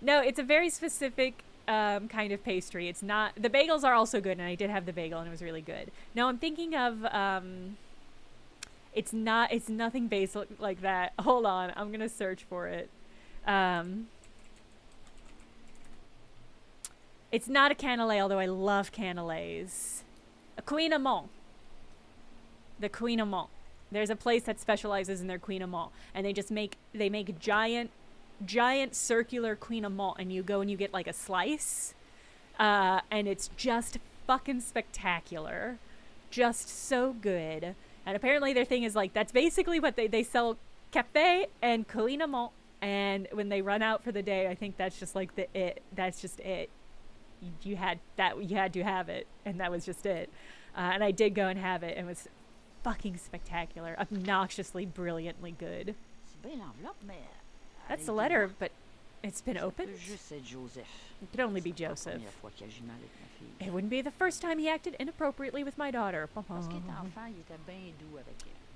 Speaker 1: No, it's a very specific kind of pastry. It's not, the bagels are also good, and I did have the bagel and it was really good. No, I'm thinking of, it's nothing based like that. Hold on, I'm gonna search for it. It's not a cannelé, although I love cannelés. A Queen Amont. The Queen Amont. There's a place that specializes in their Queen Amont, and they make giant circular Queen Amont, and you go and you get like a slice, and it's just fucking spectacular, just so good. And apparently their thing is like, that's basically what they sell, café and Queen Amont, and when they run out for the day, I think that's just like that's just it. You had to have it, and that was just it. And I did go and have it, and it was fucking spectacular, obnoxiously, brilliantly good. That's the letter, but it's been opened. It could only be Joseph. It wouldn't be the first time he acted inappropriately with my daughter.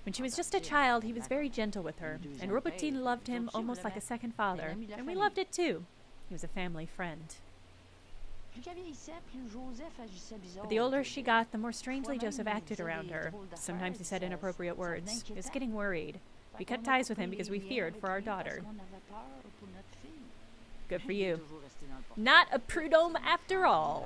Speaker 1: When she was just a child, he was very gentle with her, and Robertine loved him almost like a second father, and we loved it too. He was a family friend. But the older she got, the more strangely Joseph acted around her. Sometimes he said inappropriate words. He was getting worried. We cut ties with him because we feared for our daughter. Good for
Speaker 4: Il est
Speaker 1: you.
Speaker 4: toujours resté dans le portrait.
Speaker 1: Not a prud'homme after all.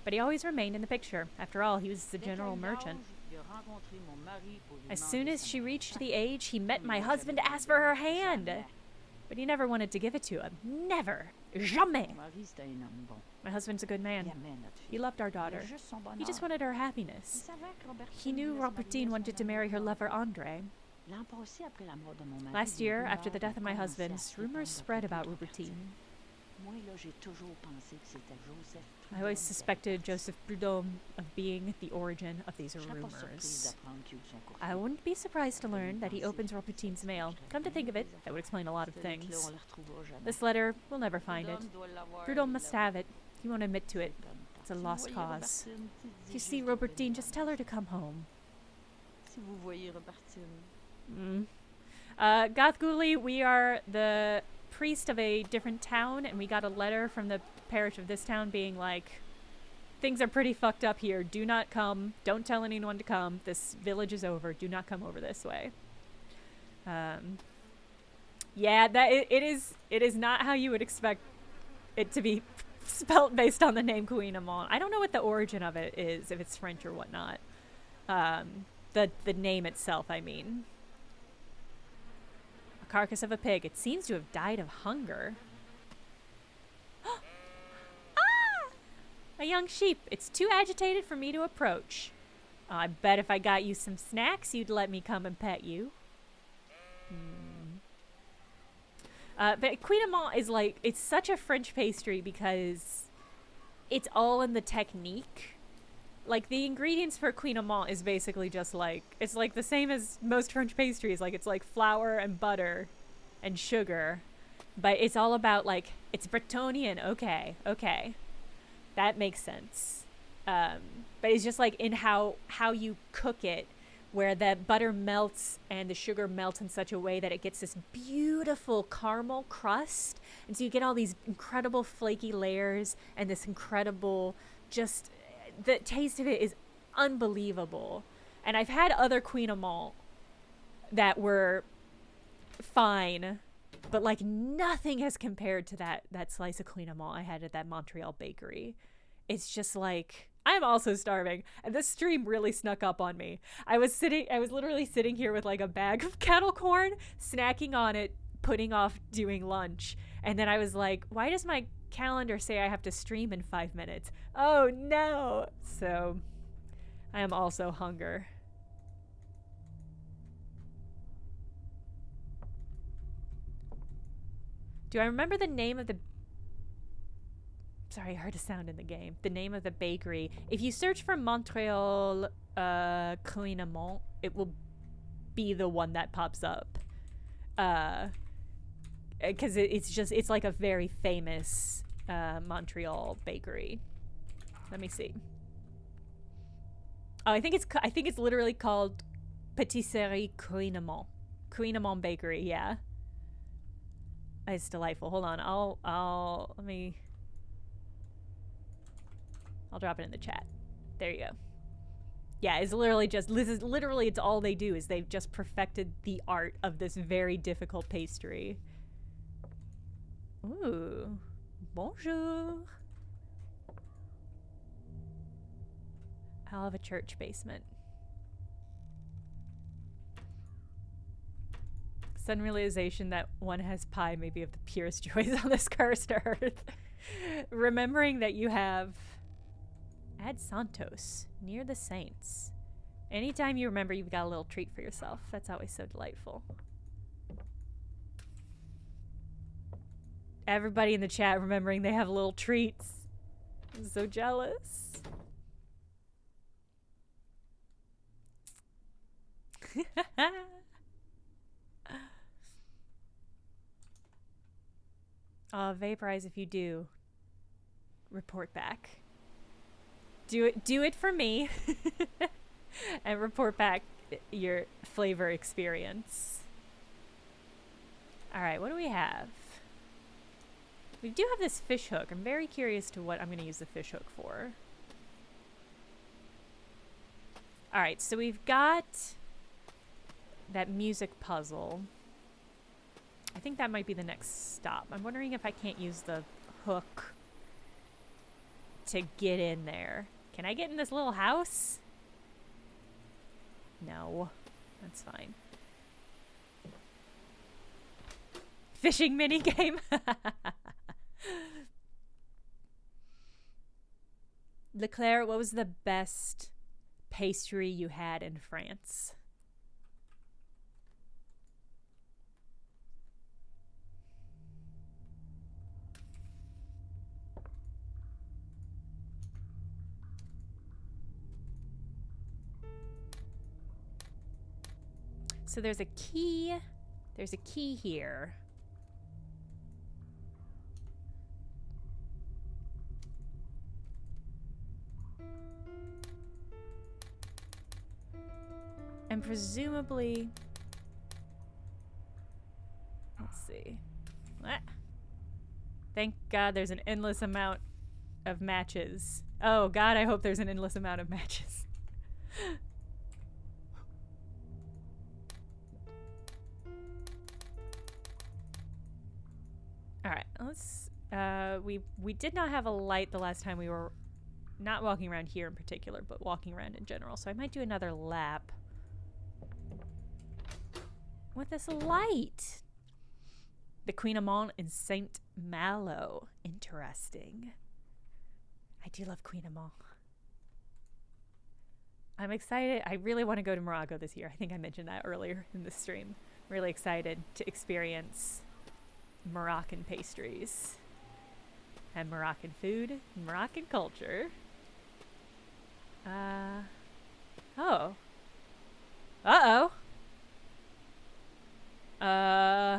Speaker 1: But he always remained in the picture. After all, he was the
Speaker 4: Dès
Speaker 1: general
Speaker 4: qu'elle a eu
Speaker 1: merchant.
Speaker 4: l'âge, il a rencontré mon mari pour lui
Speaker 1: As
Speaker 4: demander
Speaker 1: soon as
Speaker 4: sa
Speaker 1: she
Speaker 4: main.
Speaker 1: reached the age, he met my
Speaker 4: Il l'a
Speaker 1: husband to
Speaker 4: jamais
Speaker 1: ask for her
Speaker 4: donné.
Speaker 1: hand.
Speaker 4: Jamais.
Speaker 1: But he never wanted to give it to him. Never. Jamais.
Speaker 4: Mon mari, c'était un homme bon.
Speaker 1: My husband's a good
Speaker 4: Il
Speaker 1: man.
Speaker 4: aimait notre fille.
Speaker 1: He loved our
Speaker 4: Il
Speaker 1: daughter.
Speaker 4: voulait juste son
Speaker 1: He just
Speaker 4: bonheur.
Speaker 1: wanted her
Speaker 4: Il
Speaker 1: happiness.
Speaker 4: savait que Robertine
Speaker 1: He knew
Speaker 4: voulait se marier
Speaker 1: Robertine
Speaker 4: à
Speaker 1: wanted
Speaker 4: son
Speaker 1: to marry her
Speaker 4: amoureux.
Speaker 1: lover Andre.
Speaker 4: L'an passé, après la mort de mon mari,
Speaker 1: Last
Speaker 4: des
Speaker 1: year,
Speaker 4: rumeurs
Speaker 1: after the death of my
Speaker 4: ont commencé à
Speaker 1: husband,
Speaker 4: se
Speaker 1: rumors
Speaker 4: répandre
Speaker 1: spread
Speaker 4: à
Speaker 1: about
Speaker 4: propos de
Speaker 1: Robertine.
Speaker 4: Moi, là, j'ai toujours pensé que c'était Joseph
Speaker 1: I always
Speaker 4: Prudhomme qui
Speaker 1: suspected
Speaker 4: avait fait ça.
Speaker 1: Joseph Prudhomme of being the origin of these
Speaker 4: Je serais pas surprise
Speaker 1: rumors.
Speaker 4: d'apprendre qu'il ouvre son courrier.
Speaker 1: I wouldn't be surprised to learn that he opens Robertine's mail. Come to think of it, that would explain a lot of
Speaker 4: Cette lettre-là,
Speaker 1: things.
Speaker 4: on la retrouvera jamais.
Speaker 1: This letter, we'll never find it.
Speaker 4: Prudhomme doit l'avoir,
Speaker 1: Prudhomme
Speaker 4: il
Speaker 1: must
Speaker 4: l'a-
Speaker 1: have it. He won't admit to it. It's a
Speaker 4: Si vous
Speaker 1: lost
Speaker 4: voyez
Speaker 1: cause.
Speaker 4: Robertine,
Speaker 1: If you
Speaker 4: dites
Speaker 1: see
Speaker 4: juste de
Speaker 1: Robertine,
Speaker 4: venir.
Speaker 1: just tell her to come home.
Speaker 4: Si vous voyez Robertine.
Speaker 1: Gothguli, we are the priest of a different town, and we got a letter from the parish of this town being like, things are pretty fucked up here. Do not come. Don't tell anyone to come. This village is over. Do not come over this way. Yeah, that it is not how you would expect it to be spelt based on the name Queen Amon. I don't know what the origin of it is, if it's French or whatnot. The name itself, I mean. A carcass of a pig. It seems to have died of hunger. Ah! A young sheep. It's too agitated for me to approach. I bet if I got you some snacks, you'd let me come and pet you. But Queen Amant is like, it's such a French pastry because it's all in the technique. Like, the ingredients for Queen Amant is basically just like, it's like the same as most French pastries. Like, it's like flour and butter and sugar. But it's all about, like, it's Bretonian. Okay. That makes sense. But it's just like in how you cook it, where the butter melts and the sugar melts in such a way that it gets this beautiful caramel crust. And so you get all these incredible flaky layers and this incredible, just, the taste of it is unbelievable. And I've had other Queen Amant that were fine, but like nothing has compared to that slice of Queen Amant I had at that Montreal bakery. It's just like, I'm also starving, and this stream really snuck up on me. I was literally sitting here with like a bag of kettle corn, snacking on it, putting off doing lunch, and then I was like, why does my calendar say I have to stream in 5 minutes? Oh no! So, I am also hunger. Do I remember the name of the... Sorry, I heard a sound in the game. The name of the bakery. If you search for Montreal Queen Amant, it will be the one that pops up. Because it's like a very famous Montreal bakery. Let me see. Oh, I think it's literally called Patisserie Queen Amant. Queen Amant Bakery, yeah. It's delightful. Hold on. I'll drop it in the chat. There you go. Yeah, it's literally it's all they do is they've just perfected the art of this very difficult pastry. Ooh. Bonjour. I'll have a church basement. Sudden realization that one has pie may be of the purest joys on this cursed earth. Remembering that you have Ad Santos, near the saints. Anytime you remember you've got a little treat for yourself. That's always so delightful. Everybody in the chat remembering they have little treats. I'm so jealous. Vaporize if you do. Report back. Do it for me. And report back your flavor experience. Alright, what do we have? We do have this fish hook. I'm very curious to what I'm going to use the fish hook for. Alright, so we've got that music puzzle. I think that might be the next stop. I'm wondering if I can't use the hook to get in there. Can I get in this little house? No. That's fine. Fishing minigame. Leclerc, what was the best pastry you had in France? So there's a key. There's a key here. And presumably, let's see. Ah. Thank God there's an endless amount of matches. Oh God, I hope there's an endless amount of matches. All right, let's, we did not have a light the last time we were not walking around here in particular, but walking around in general. So I might do another lap with this light. The Queen Amant in Saint Malo. Interesting. I do love Queen Amant. I'm excited. I really want to go to Morocco this year. I think I mentioned that earlier in the stream. Really excited to experience Moroccan pastries and Moroccan food and Moroccan culture. Oh. Uh-oh. Uh-oh.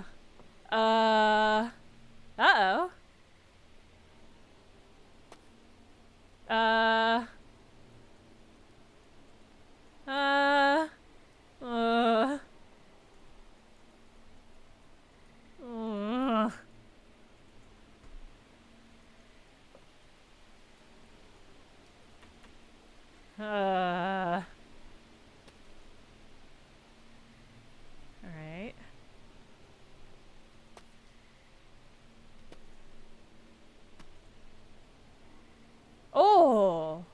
Speaker 1: All right. Oh!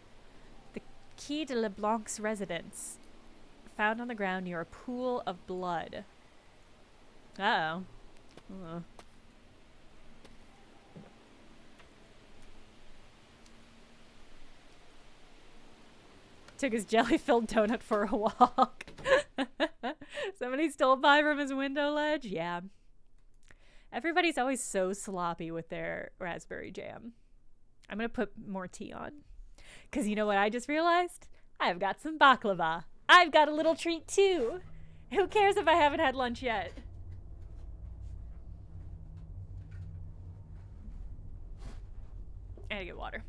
Speaker 1: The key to LeBlanc's residence. Found on the ground near a pool of blood. Uh-oh. Took his jelly-filled donut for a walk. Somebody stole pie from his window ledge? Yeah. Everybody's always so sloppy with their raspberry jam. I'm going to put more tea on. Because you know what I just realized? I've got some baklava. I've got a little treat too. Who cares if I haven't had lunch yet? I gotta get water.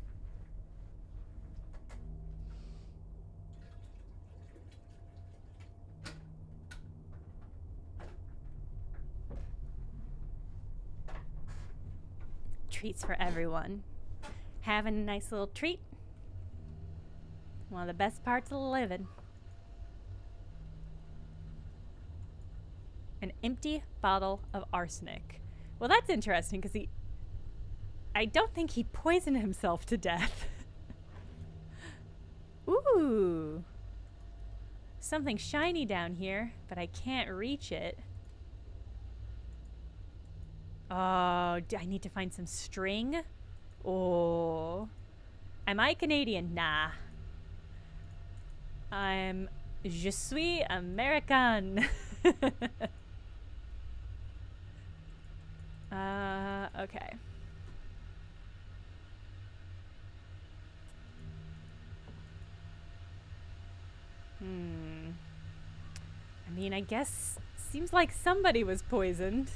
Speaker 1: Treats for everyone. Having a nice little treat. One of the best parts of living. An empty bottle of arsenic. Well, that's interesting because I don't think he poisoned himself to death. Ooh. Something shiny down here, but I can't reach it. Oh, I need to find some string. Oh. Am I Canadian? Nah. Je suis American. Okay. I mean, I guess seems like somebody was poisoned.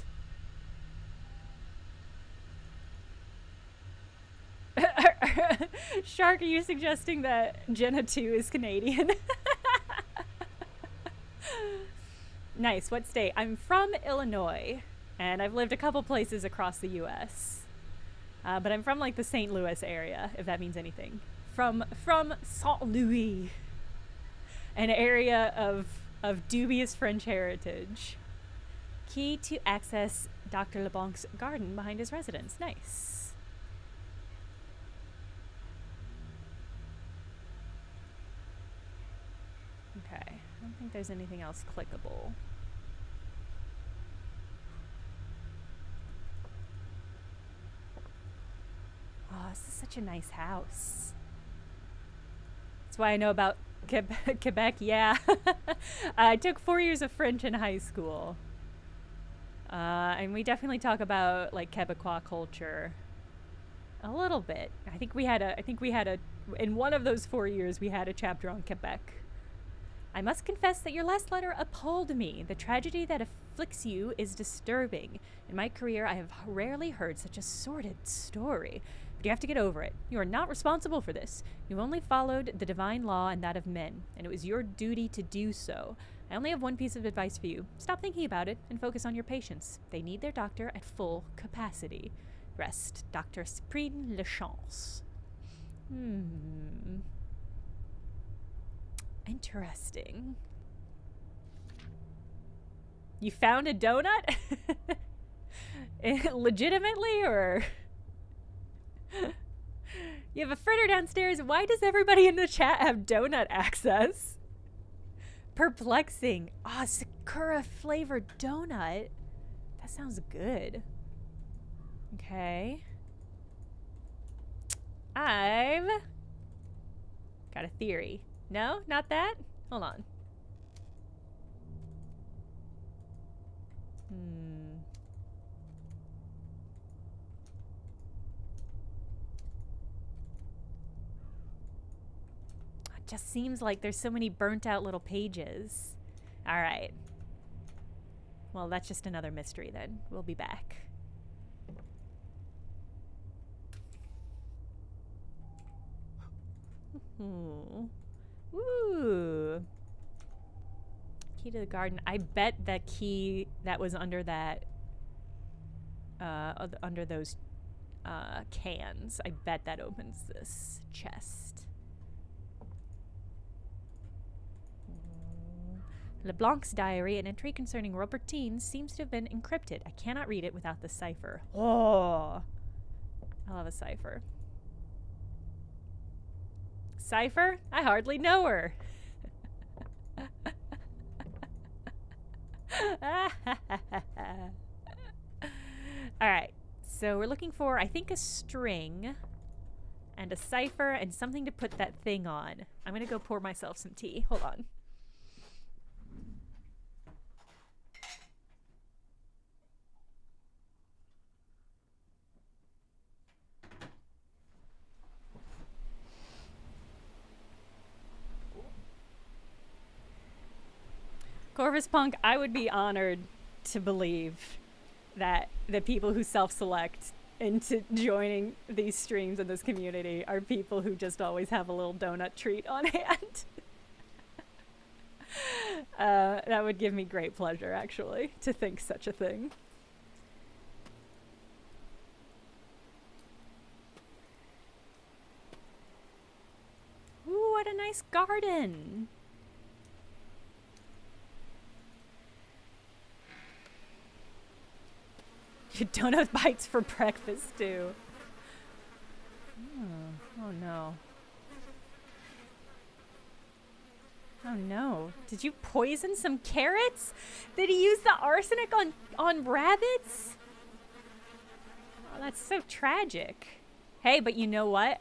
Speaker 1: Shark, are you suggesting that Jenna 2 is Canadian? Nice. What state? I'm from Illinois, and I've lived a couple places across the U.S. But I'm from like the St. Louis area, if that means anything. From St. Louis, an area of dubious French heritage. Key to access Dr. LeBlanc's garden behind his residence. Nice. Okay. I don't think there's anything else clickable. Oh, this is such a nice house. That's why I know about Quebec, yeah. I took 4 years of French in high school. And we definitely talk about like Quebequoise culture a little bit. I think we had a in one of those 4 years we had a chapter on Quebec. I must confess that your last letter appalled me. The tragedy that afflicts you is disturbing. In my career, I have rarely heard such a sordid story. But you have to get over it. You are not responsible for this. You've only followed the divine law and that of men, and it was your duty to do so. I only have one piece of advice for you. Stop thinking about it and focus on your patients. They need their doctor at full capacity. Rest, Dr. Cyprien Lechance. Interesting. You found a donut? Legitimately, or... You have a fritter downstairs. Why does everybody in the chat have donut access? Perplexing. Ah, Sakura flavored donut. That sounds good. Okay. I've got a theory. No, not that? Hold on. It just seems like there's so many burnt out little pages. All right. Well, that's just another mystery then. We'll be back. Ooh. Key to the garden. I bet the key that was under that, under those cans, I bet that opens this chest. LeBlanc's diary, an entry concerning Robertine, seems to have been encrypted. I cannot read it without the cipher. Oh, I love a cipher. Cipher? I hardly know her. Alright, so we're looking for, I think, a string and a cipher and something to put that thing on. I'm gonna go pour myself some tea. Hold on. Corvus Punk, I would be honored to believe that the people who self-select into joining these streams in this community are people who just always have a little donut treat on hand. That would give me great pleasure, actually, to think such a thing. Ooh, what a nice garden! Donut bites for breakfast too. Oh no. Oh no. Did you poison some carrots? Did he use the arsenic on rabbits? Oh, that's so tragic. Hey, but you know what?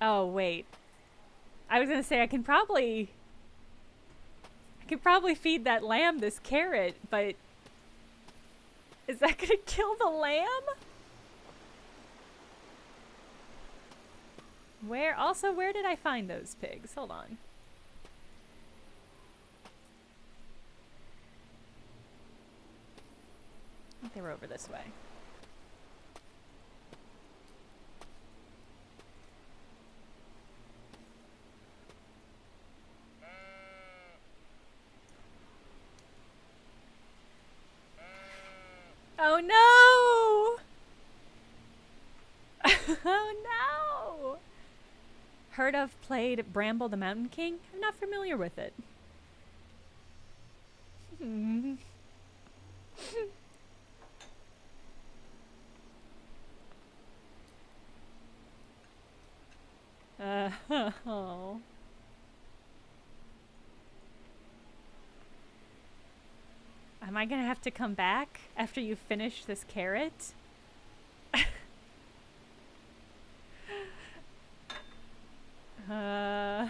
Speaker 1: Oh wait. I was gonna say I could probably feed that lamb this carrot, but is that gonna kill the lamb? Where did I find those pigs? Hold on. I think they were over this way. Oh no! Oh no! Heard of, played Bramble the Mountain King? I'm not familiar with it. Oh. Am I gonna have to come back after you finish this carrot? uh...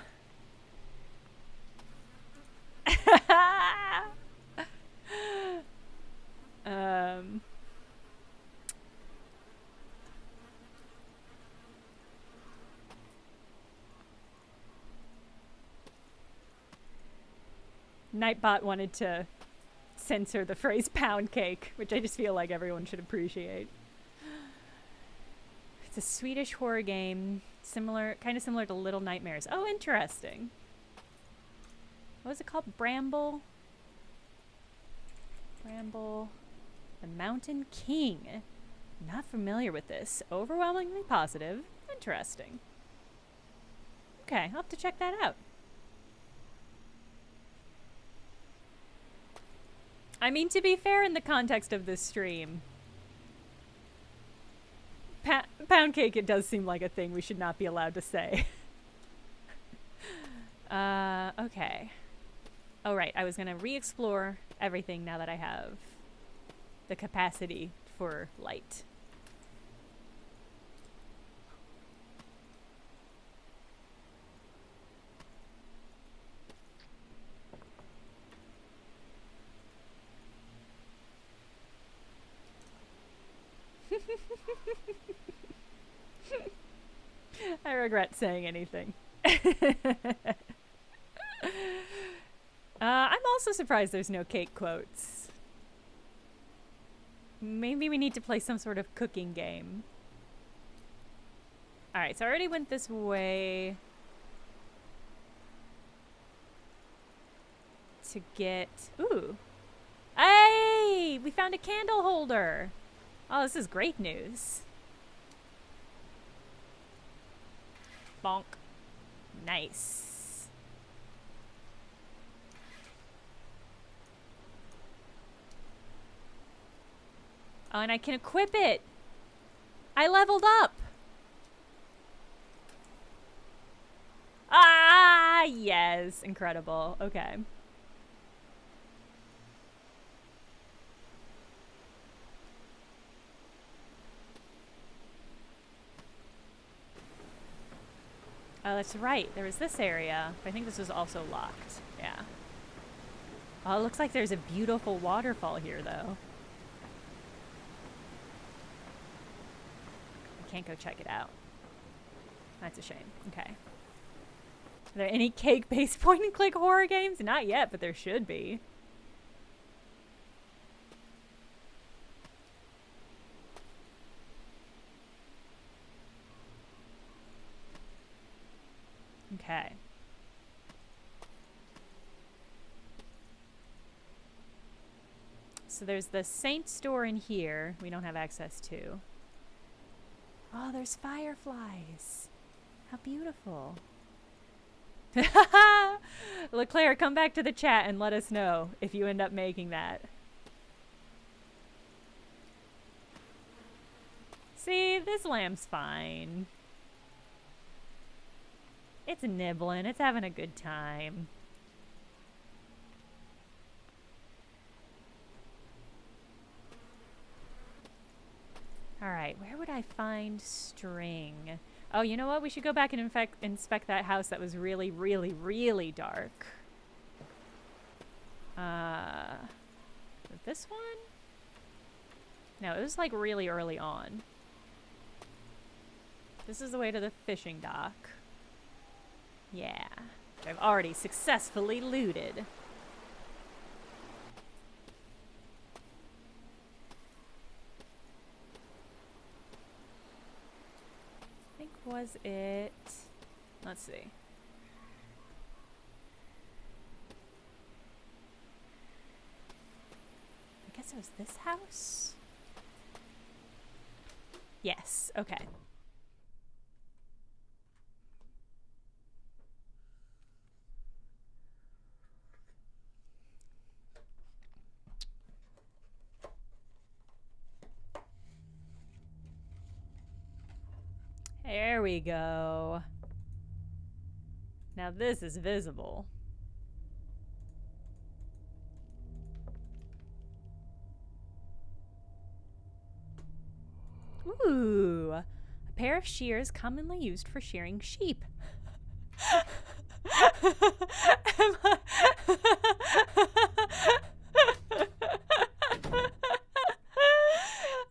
Speaker 1: um... Nightbot wanted to censor the phrase pound cake, which I just feel like everyone should appreciate. It's a Swedish horror game, kind of similar to Little Nightmares. Oh, interesting. What was it called? Bramble? Bramble. The Mountain King. Not familiar with this. Overwhelmingly positive. Interesting. Okay, I'll have to check that out. I mean, to be fair, in the context of this stream, pound cake, it does seem like a thing we should not be allowed to say. Okay. Oh, right. I was going to re-explore everything now that I have the capacity for light. I regret saying anything. I'm also surprised there's no cake quotes. Maybe we need to play some sort of cooking game. Alright, so I already went this way to get... Ooh. Hey! We found a candle holder! Oh, this is great news. Bonk. Nice. Oh, and I can equip it. I leveled up. Ah, yes. Incredible. Okay. Oh, that's right. There was this area. But I think this was also locked. Yeah. Oh, it looks like there's a beautiful waterfall here, though. I can't go check it out. That's a shame. Okay. Are there any cake-based point-and-click horror games? Not yet, but there should be. Okay. So there's the Saint store in here we don't have access to. Oh, there's fireflies. How beautiful. LeClaire, come back to the chat and let us know if you end up making that. See, this lamb's fine. It's nibbling. It's having a good time. Alright, where would I find string? Oh, you know what? We should go back and inspect that house that was really, really, really dark. This one? No, it was like really early on. This is the way to the fishing dock. Yeah. I've already successfully looted. I think was it... Let's see. I guess it was this house? Yes, okay. There we go. Now this is visible. Ooh, a pair of shears commonly used for shearing sheep.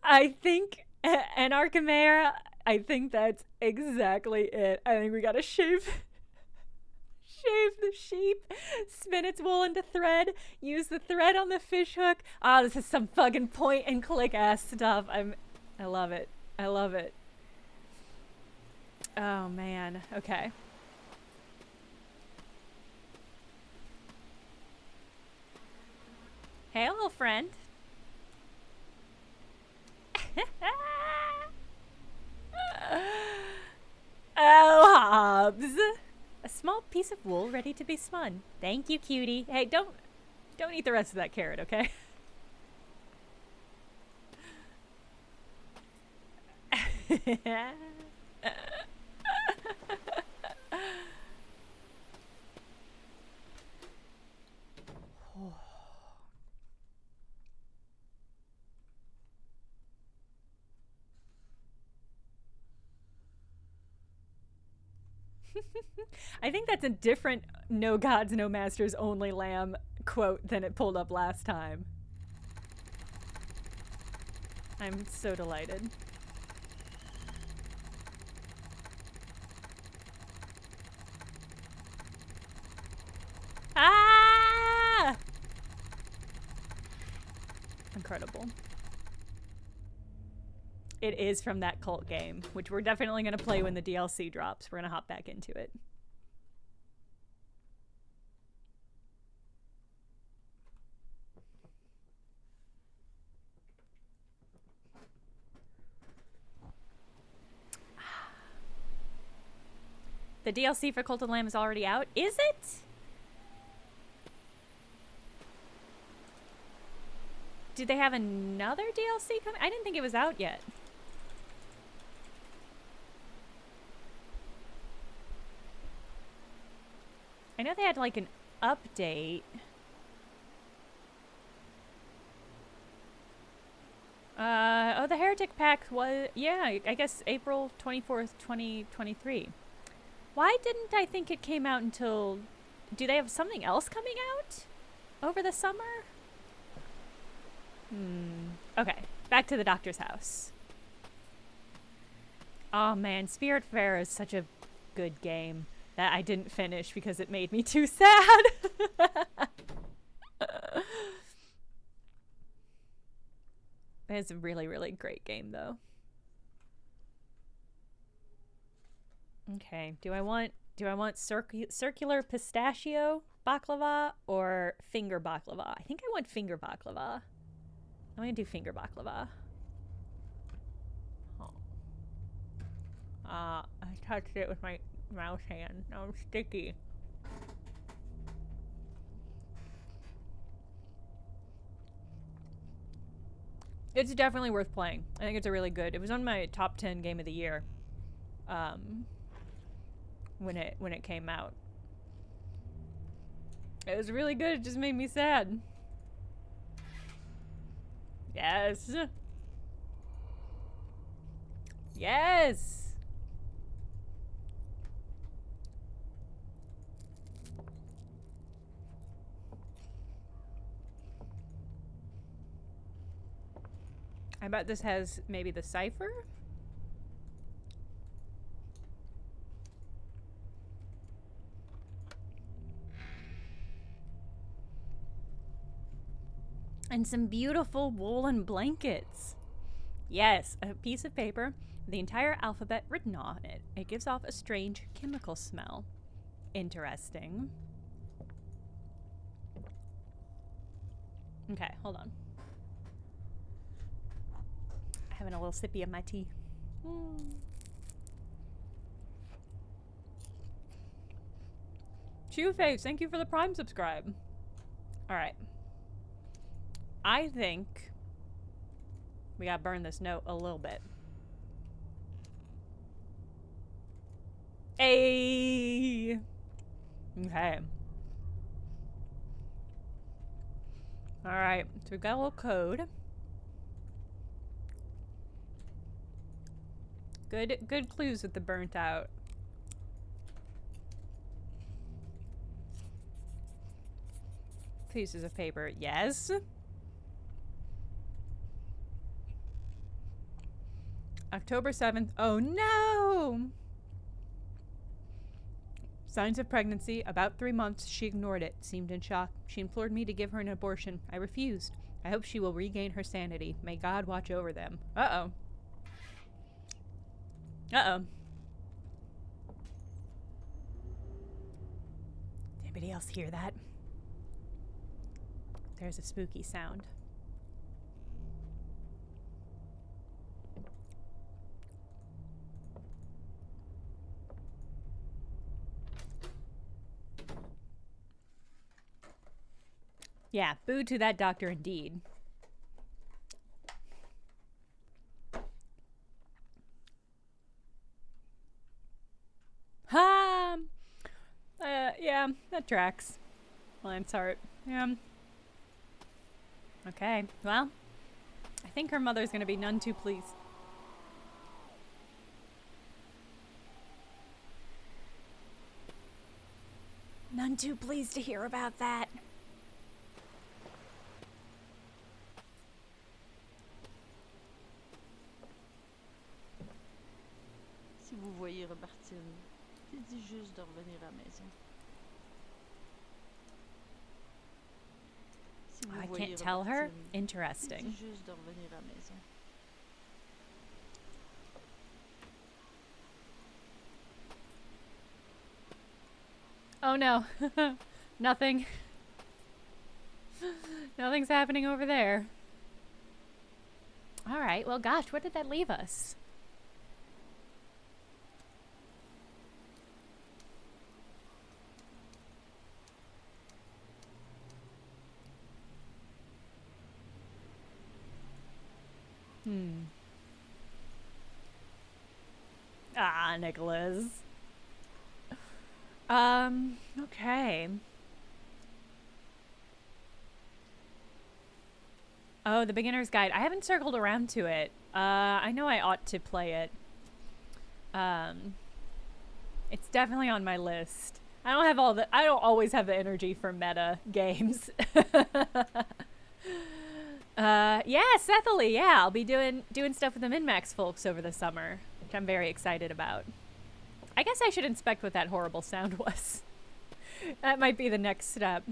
Speaker 1: I think an Archimera, I think that's exactly it. I think we gotta shave the sheep, spin its wool into thread, use the thread on the fish hook. Ah, this is some fucking point and click ass stuff. I love it. I love it. Oh man. Okay. Hey, little friend. Oh, Hobbs. A small piece of wool ready to be spun. Thank you, cutie. Hey, don't eat the rest of that carrot, okay? I think that's a different no gods, no masters, only lamb quote than it pulled up last time. I'm so delighted. Ah! Incredible. It is from that cult game, which we're definitely going to play when the DLC drops. We're going to hop back into it. The DLC for Cult of the Lamb is already out. Is it? Did they have another DLC coming? I didn't think it was out yet. I know they had like an update. Oh, the Heretic Pack was, yeah, I guess April 24th, 2023. Why didn't I think it came out until... Do they have something else coming out over the summer? Okay, back to the doctor's house. Oh man, Spiritfarer is such a good game that I didn't finish because it made me too sad. It's a really, really great game though. Okay, do I want circular pistachio baklava or finger baklava? I think I want finger baklava. I'm gonna do finger baklava. Oh. I touched it with my mouse hand. Now I'm sticky. It's definitely worth playing. I think it's a really good. It was on my top 10 game of the year. When it came out. It was really good. It just made me sad. Yes. Yes. I bet this has maybe the cipher. And some beautiful woolen blankets. Yes, a piece of paper with the entire alphabet written on it. It gives off a strange chemical smell. Interesting. Okay, hold on. Having a little sippy of my tea. Shoeface, thank you for the Prime subscribe. Alright. I think we gotta burn this note a little bit. Hey. Okay. All right. So we've got a little code. Good clues with the burnt out. Pieces of paper. Yes. October 7th. Oh no! Signs of pregnancy. About 3 months. She ignored it. Seemed in shock. She implored me to give her an abortion. I refused. I hope she will regain her sanity. May God watch over them. Uh-oh. Uh-oh. Anybody else hear that? There's a spooky sound. Yeah, boo to that doctor indeed. Ha! Yeah, that tracks. Lance Hart. Yeah. Okay, well, I think her mother's gonna be none too pleased. None too pleased to hear about that.
Speaker 4: Si vous voyez repartir, dis juste de revenir à la maison. Si vous
Speaker 1: I
Speaker 4: voyez
Speaker 1: can't tell her.
Speaker 4: repartir,
Speaker 1: Interesting.
Speaker 4: dis juste de revenir à la maison.
Speaker 1: Oh no. Nothing. Nothing's happening over there. Alright, well gosh, where did that leave us? Ah, Nicholas. Okay. Oh, the beginner's guide. I haven't circled around to it. I know I ought to play it. It's definitely on my list. I don't always have the energy for meta games. Yeah, Cecily, yeah. I'll be doing stuff with the Min-Max folks over the summer, which I'm very excited about. I guess I should inspect what that horrible sound was. That might be the next step.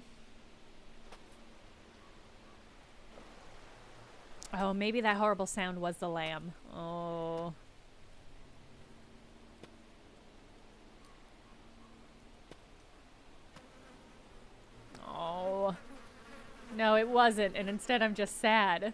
Speaker 1: Oh, maybe that horrible sound was the lamb. Oh. Oh. No, it wasn't, and instead I'm just sad.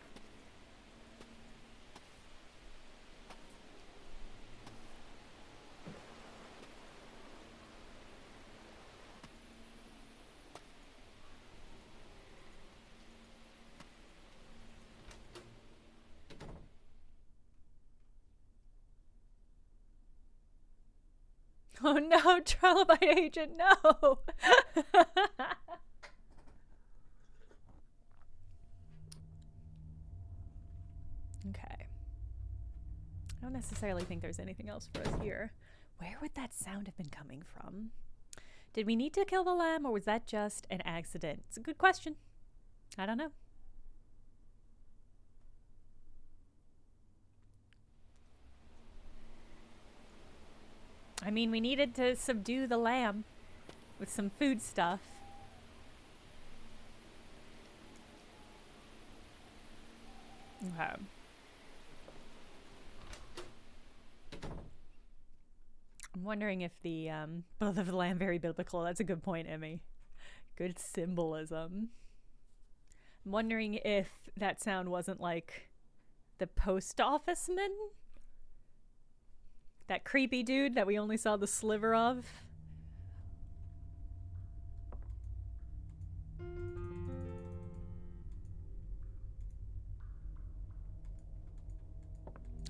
Speaker 1: Oh no, Trilobite agent, no! Okay. I don't necessarily think there's anything else for us here. Where would that sound have been coming from? Did we need to kill the lamb, or was that just an accident? It's a good question. I don't know. I mean, we needed to subdue the lamb with some food stuff. Okay. I'm wondering if the blood of the lamb very biblical. That's a good point, Emmy. Good symbolism. I'm wondering if that sound wasn't like the post office man? That creepy dude that we only saw the sliver of.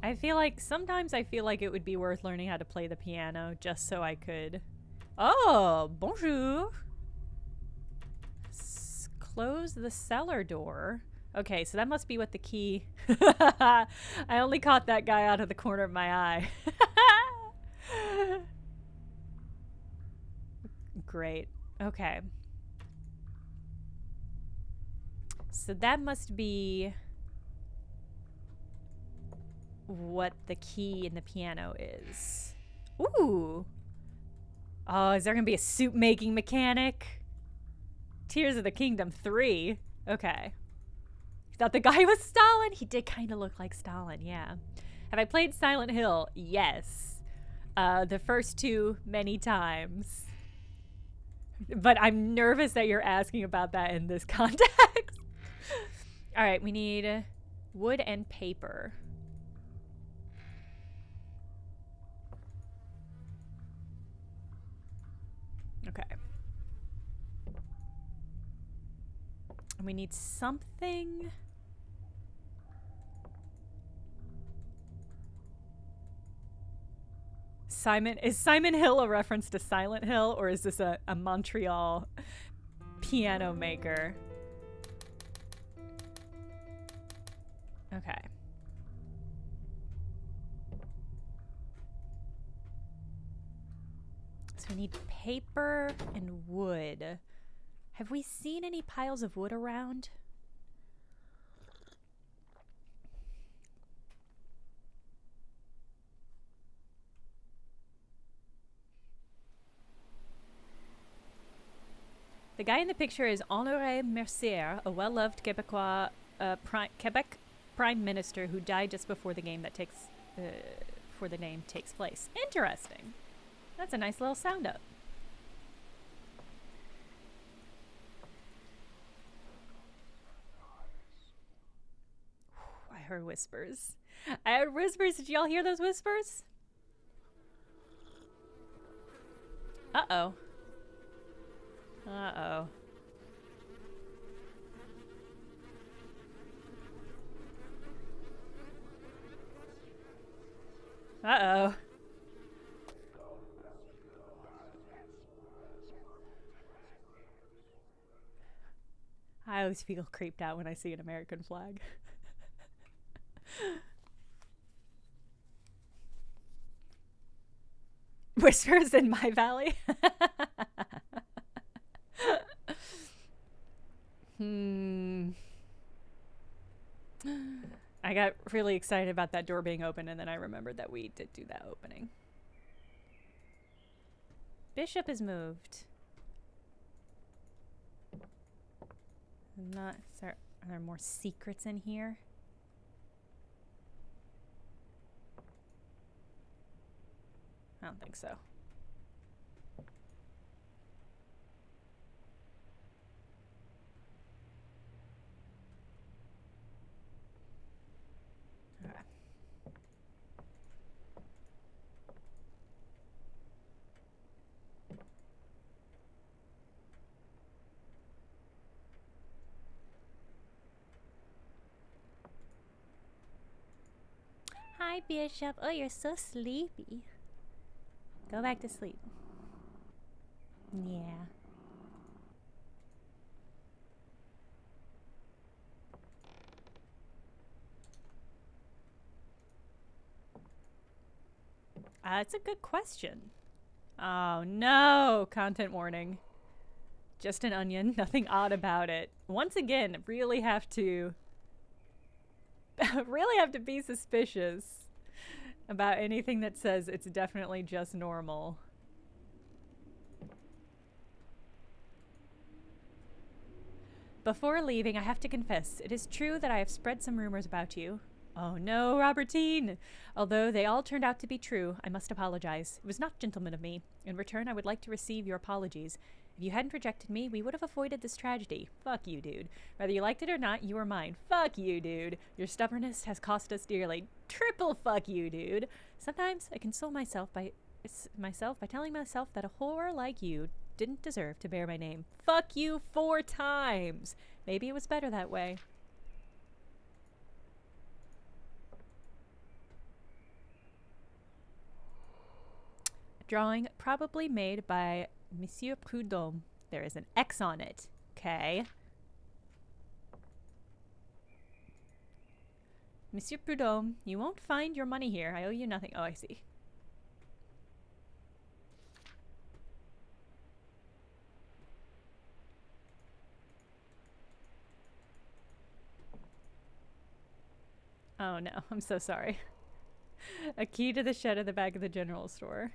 Speaker 1: I feel like sometimes I feel like it would be worth learning how to play the piano just so I could. Oh, bonjour. Close the cellar door. Okay, so that must be what the key. I only caught that guy out of the corner of my eye. Great. Okay. So that must be what the key in the piano is. Ooh. Oh, is there gonna be a soup making mechanic? Tears of the Kingdom 3. Okay. You thought the guy was Stalin? He did kind of look like Stalin, yeah. Have I played Silent Hill? Yes. The first two many times. But I'm nervous that you're asking about that in this context. All right, we need wood and paper. Okay. And we need something. Is Simon Hill a reference to Silent Hill, or is this a Montreal piano maker? Okay. So we need paper and wood. Have we seen any piles of wood around? The guy in the picture is Honoré Mercier, a well-loved Quebequois Quebec Prime Minister who died just before the game that takes place. Interesting. That's a nice little sound up. I heard whispers. I heard whispers. Did y'all hear those whispers? Uh-oh. Uh-oh. Uh-oh. I always feel creeped out when I see an American flag. Whispers in my valley? I got really excited about that door being open, and then I remembered that we did do that opening. Bishop is moved. Are there more secrets in here? I don't think so. Okay. Hi, Bishop. Oh, you're so sleepy. Go back to sleep. Yeah. It's a good question. Oh no, content warning. Just an onion, nothing odd about it. Once again, really have to be suspicious about anything that says it's definitely just normal. Before leaving, I have to confess, it is true that I have spread some rumors about you. Oh no, Robertine! Although they all turned out to be true, I must apologize. It was not gentleman of me. In return, I would like to receive your apologies. If you hadn't rejected me, we would have avoided this tragedy. Fuck you, dude. Whether you liked it or not, you were mine. Fuck you, dude. Your stubbornness has cost us dearly. Triple fuck you, dude. Sometimes I console myself by telling myself that a whore like you didn't deserve to bear my name. Fuck you 4 times. Maybe it was better that way. drawing, probably made by Monsieur Prudhomme. There is an X on it. Okay. Monsieur Prudhomme, you won't find your money here. I owe you nothing. Oh, I see. Oh no, I'm so sorry. A key to the shed at the back of the general store.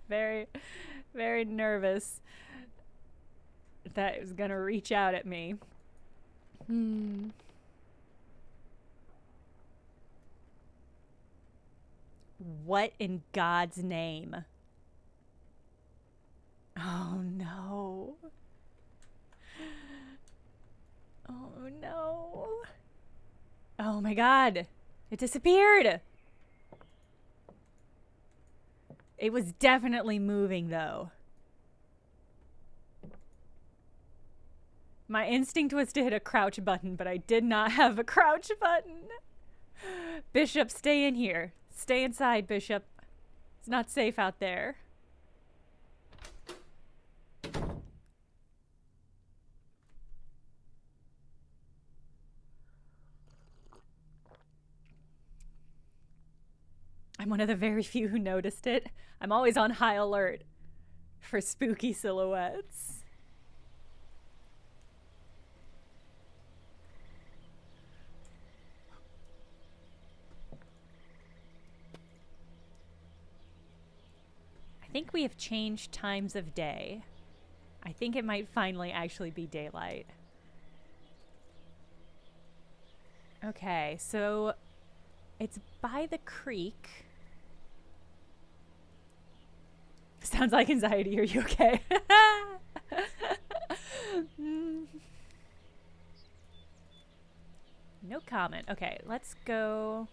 Speaker 1: Very, very nervous that it was gonna reach out at me. What in God's name? Oh no. Oh no. Oh my God. It disappeared. It was definitely moving though. My instinct was to hit a crouch button, but I did not have a crouch button. Bishop, stay in here. Stay inside, Bishop. It's not safe out there. I'm one of the very few who noticed it. I'm always on high alert for spooky silhouettes. I think we have changed times of day. I think it might finally actually be daylight. Okay, so it's by the creek. Sounds like anxiety. Are you okay? No comment. Okay, let's go.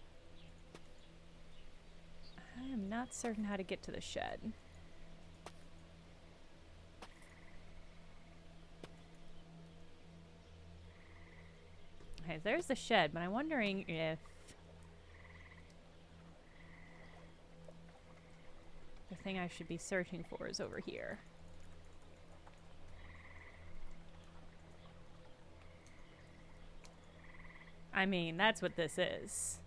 Speaker 1: I am not certain how to get to the shed. Okay, there's the shed, but I'm wondering if the thing I should be searching for is over here. I mean, that's what this is.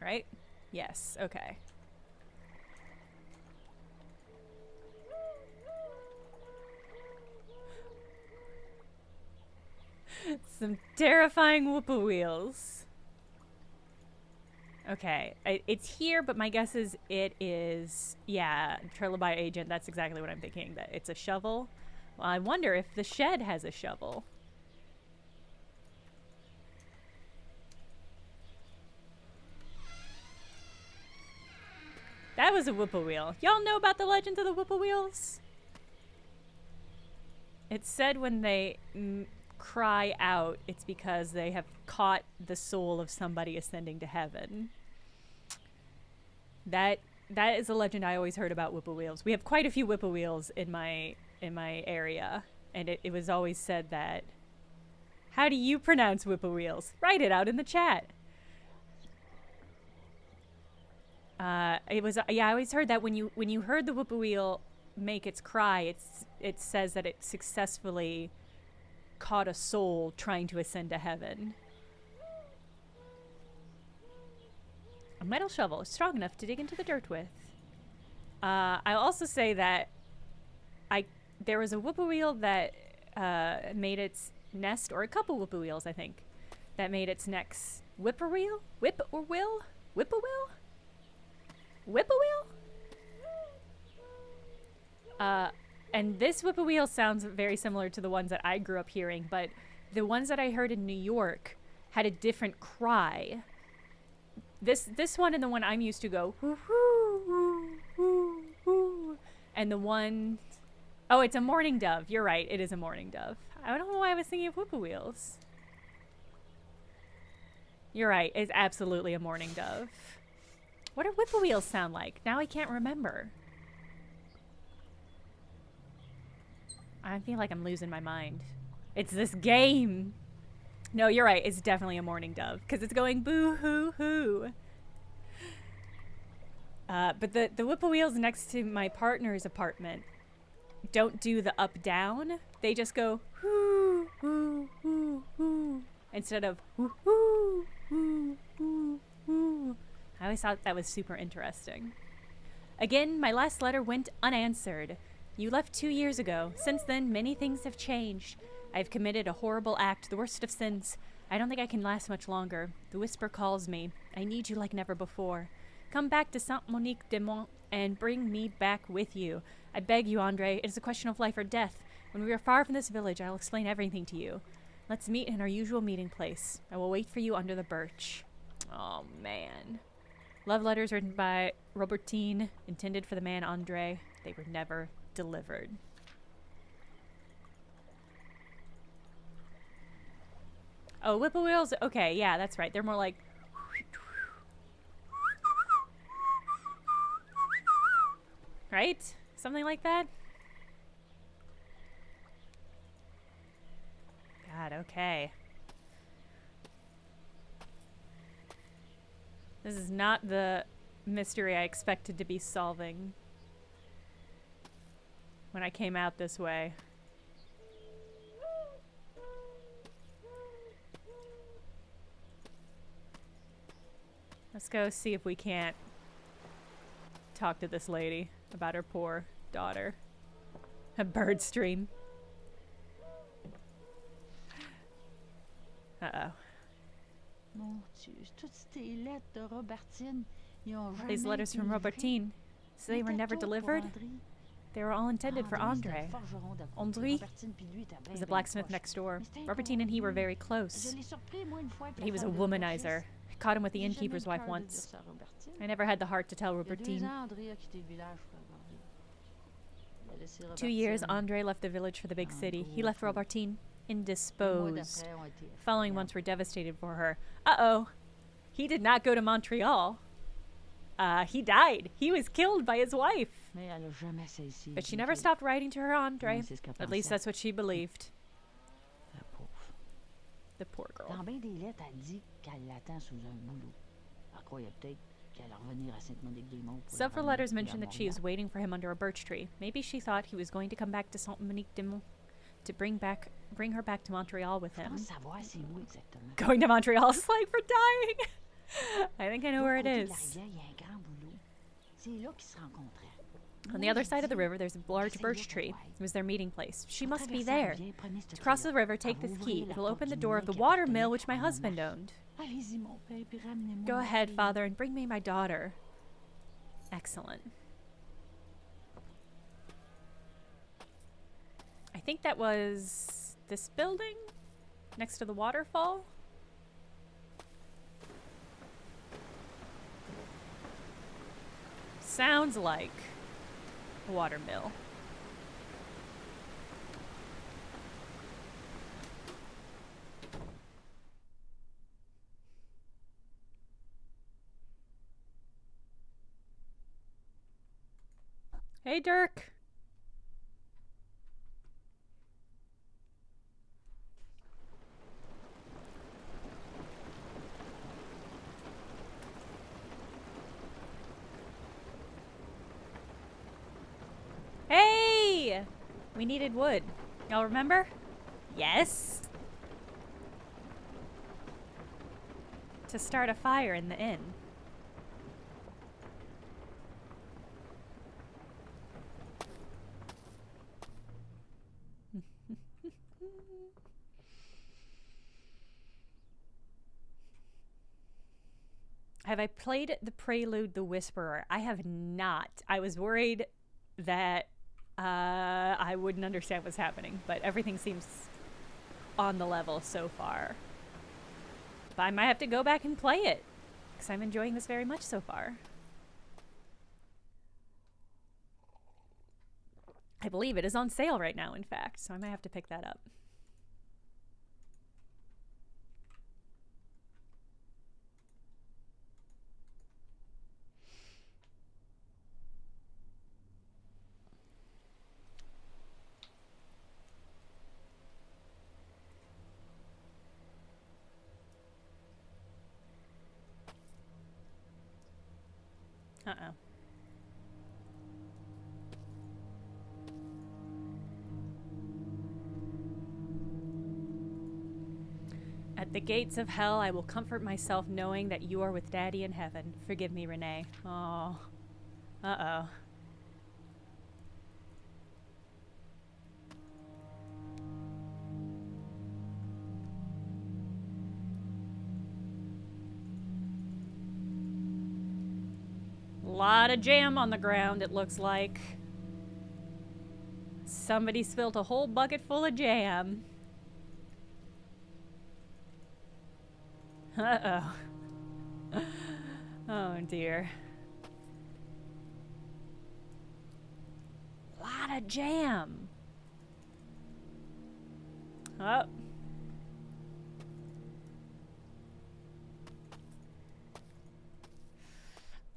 Speaker 1: Right? Yes, okay. Some terrifying whippoorwills. Okay, it's here, but my guess is it is, yeah, Trilobite agent, that's exactly what I'm thinking, that it's a shovel. Well, I wonder if the shed has a shovel. That was a whippoorwill. Y'all know about the legend of the whippoorwills? It's said when they cry out, it's because they have caught the soul of somebody ascending to heaven. That is a legend I always heard about whippoorwills. We have quite a few whippoorwills in my area, and it was always said that. How do you pronounce whippoorwills? Write it out in the chat. It was, yeah, I always heard that when you heard the whippoorwill make its cry, it says that it successfully caught a soul trying to ascend to heaven. A metal shovel is strong enough to dig into the dirt with. I'll also say that there was a whippoorwill that made its nest, or a couple whippoorwills, I think, that made its next whippoorwill? Whippoorwill? Whippoorwill? Whippoorwill? And this whippoorwill sounds very similar to the ones that I grew up hearing, but the ones that I heard in New York had a different cry. This one and the one I'm used to go whoo whoo whoo whoo whoo, and the one, oh, it's a mourning dove. You're right, it is a mourning dove. I don't know why I was thinking of whippoorwills. You're right, it's absolutely a mourning dove. What do whippoorwills sound like? Now I can't remember. I feel like I'm losing my mind. It's this game. No, you're right. It's definitely a mourning dove because it's going boo hoo hoo. But the whipple wheels next to my partner's apartment don't do the up-down. They just go whoo, whoo, whoo, whoo, instead of whoo, whoo, whoo, whoo, whoo. I always thought that was super interesting. Again, my last letter went unanswered. You left 2 years ago. Since then, many things have changed. I've committed a horrible act, the worst of sins. I don't think I can last much longer. The whisper calls me. I need you like never before. Come back to Saint-Monique-de-Mont and bring me back with you. I beg you, Andre. It is a question of life or death. When we are far from this village, I'll explain everything to you. Let's meet in our usual meeting place. I will wait for you under the birch. Oh, man. Love letters written by Robertine, intended for the man Andre. They were never delivered. Oh, whipple wheels? Okay, yeah, that's right. They're more like... Right? Something like that? God, okay. This is not the mystery I expected to be solving when I came out this way. Let's go see if we can't talk to this lady about her poor daughter. A bird stream. Uh-oh.
Speaker 4: Mon Dieu, toutes ces lettres de Robertine, ils ont jamais
Speaker 1: These letters
Speaker 4: été
Speaker 1: from
Speaker 4: livrées.
Speaker 1: Robertine, so they were
Speaker 4: C'était
Speaker 1: never
Speaker 4: tout pour
Speaker 1: delivered?
Speaker 4: André.
Speaker 1: They were all intended for
Speaker 4: André, c'était
Speaker 1: Andre.
Speaker 4: un forgeron d'à côté.
Speaker 1: André
Speaker 4: Robertine puis lui étaient bien,
Speaker 1: was the
Speaker 4: bien
Speaker 1: blacksmith
Speaker 4: proches.
Speaker 1: next door.
Speaker 4: Mais c'était
Speaker 1: Robertine and he were very
Speaker 4: inconvenu.
Speaker 1: close.
Speaker 4: Je l'ai surpris, moi, une fois, avec
Speaker 1: But he was a
Speaker 4: l'affaire de notre
Speaker 1: womanizer.
Speaker 4: fils.
Speaker 1: I caught him with the
Speaker 4: J'ai jamais
Speaker 1: innkeeper's
Speaker 4: eu le
Speaker 1: wife
Speaker 4: cœur de
Speaker 1: once.
Speaker 4: dire ça à Robertine.
Speaker 1: I never had the heart to tell
Speaker 4: Il y a 2
Speaker 1: Robertine.
Speaker 4: ans, André a quitté le village pour regarder. Il a laissé
Speaker 1: 2 years,
Speaker 4: Robertine.
Speaker 1: Andre left the village for the big
Speaker 4: Ah,
Speaker 1: city. He left
Speaker 4: pauvre.
Speaker 1: Robertine
Speaker 4: Les mois
Speaker 1: indisposed.
Speaker 4: d'après ont été
Speaker 1: Following
Speaker 4: effroyables.
Speaker 1: months were devastated for her. Uh-oh. He did not go to Montreal. He died. He was killed by his wife.
Speaker 4: Mais elle a jamais cessé
Speaker 1: But she
Speaker 4: d'écrire.
Speaker 1: never stopped writing to her Andre.
Speaker 4: Ouais, c'est ce qu'elle
Speaker 1: At least
Speaker 4: pensait.
Speaker 1: that's what she believed.
Speaker 4: La pauvre.
Speaker 1: The poor girl.
Speaker 4: Dans bien des lettres, elle dit qu'elle l'attend sous un boulot. Elle croyait peut-être qu'elle allait revenir à Sainte-Monique-des-Monts. pour la
Speaker 1: Several
Speaker 4: ramener
Speaker 1: letters
Speaker 4: depuis
Speaker 1: mention
Speaker 4: à
Speaker 1: that she is
Speaker 4: Montréal.
Speaker 1: waiting for him under a birch tree. Maybe she thought he was going to come back to Saint-Monique-de-Mont to bring her back to Montreal with
Speaker 4: Je
Speaker 1: him.
Speaker 4: pense savoir c'est où exactement.
Speaker 1: Going to Montreal is like for dying. I think I know where it
Speaker 4: L'autre côté de
Speaker 1: is.
Speaker 4: la rivière, il y a un grand boulot. C'est là qu'ils se rencontraient.
Speaker 1: On the other side of the river, there's a large birch tree. It was their meeting place. She must be there. To cross the river, take this key. It will open the door of the water mill which my husband owned.
Speaker 4: Allez-y, mon père, puis ramenez-moi
Speaker 1: Go
Speaker 4: ma
Speaker 1: ahead,
Speaker 4: fille.
Speaker 1: father, and bring me my daughter. Excellent. I think that was this building next to the waterfall. Sounds like a water mill. Hey, Dirk. Hey! We needed wood. Y'all remember? Yes. To start a fire in the inn. Have I played the Prelude the Whisperer? I have not. I was worried that I wouldn't understand what's happening, but everything seems on the level so far. But I might have to go back and play it, because I'm enjoying this very much so far. I believe it is on sale right now, in fact, so I might have to pick that up. Uh-oh. The gates of hell, I will comfort myself knowing that you are with Daddy in heaven. Forgive me, Renee. Oh. Uh-oh. Lot of jam on the ground, it looks like. Somebody spilled a whole bucket full of jam. Uh-oh. Oh, dear. Lot of jam. Oh.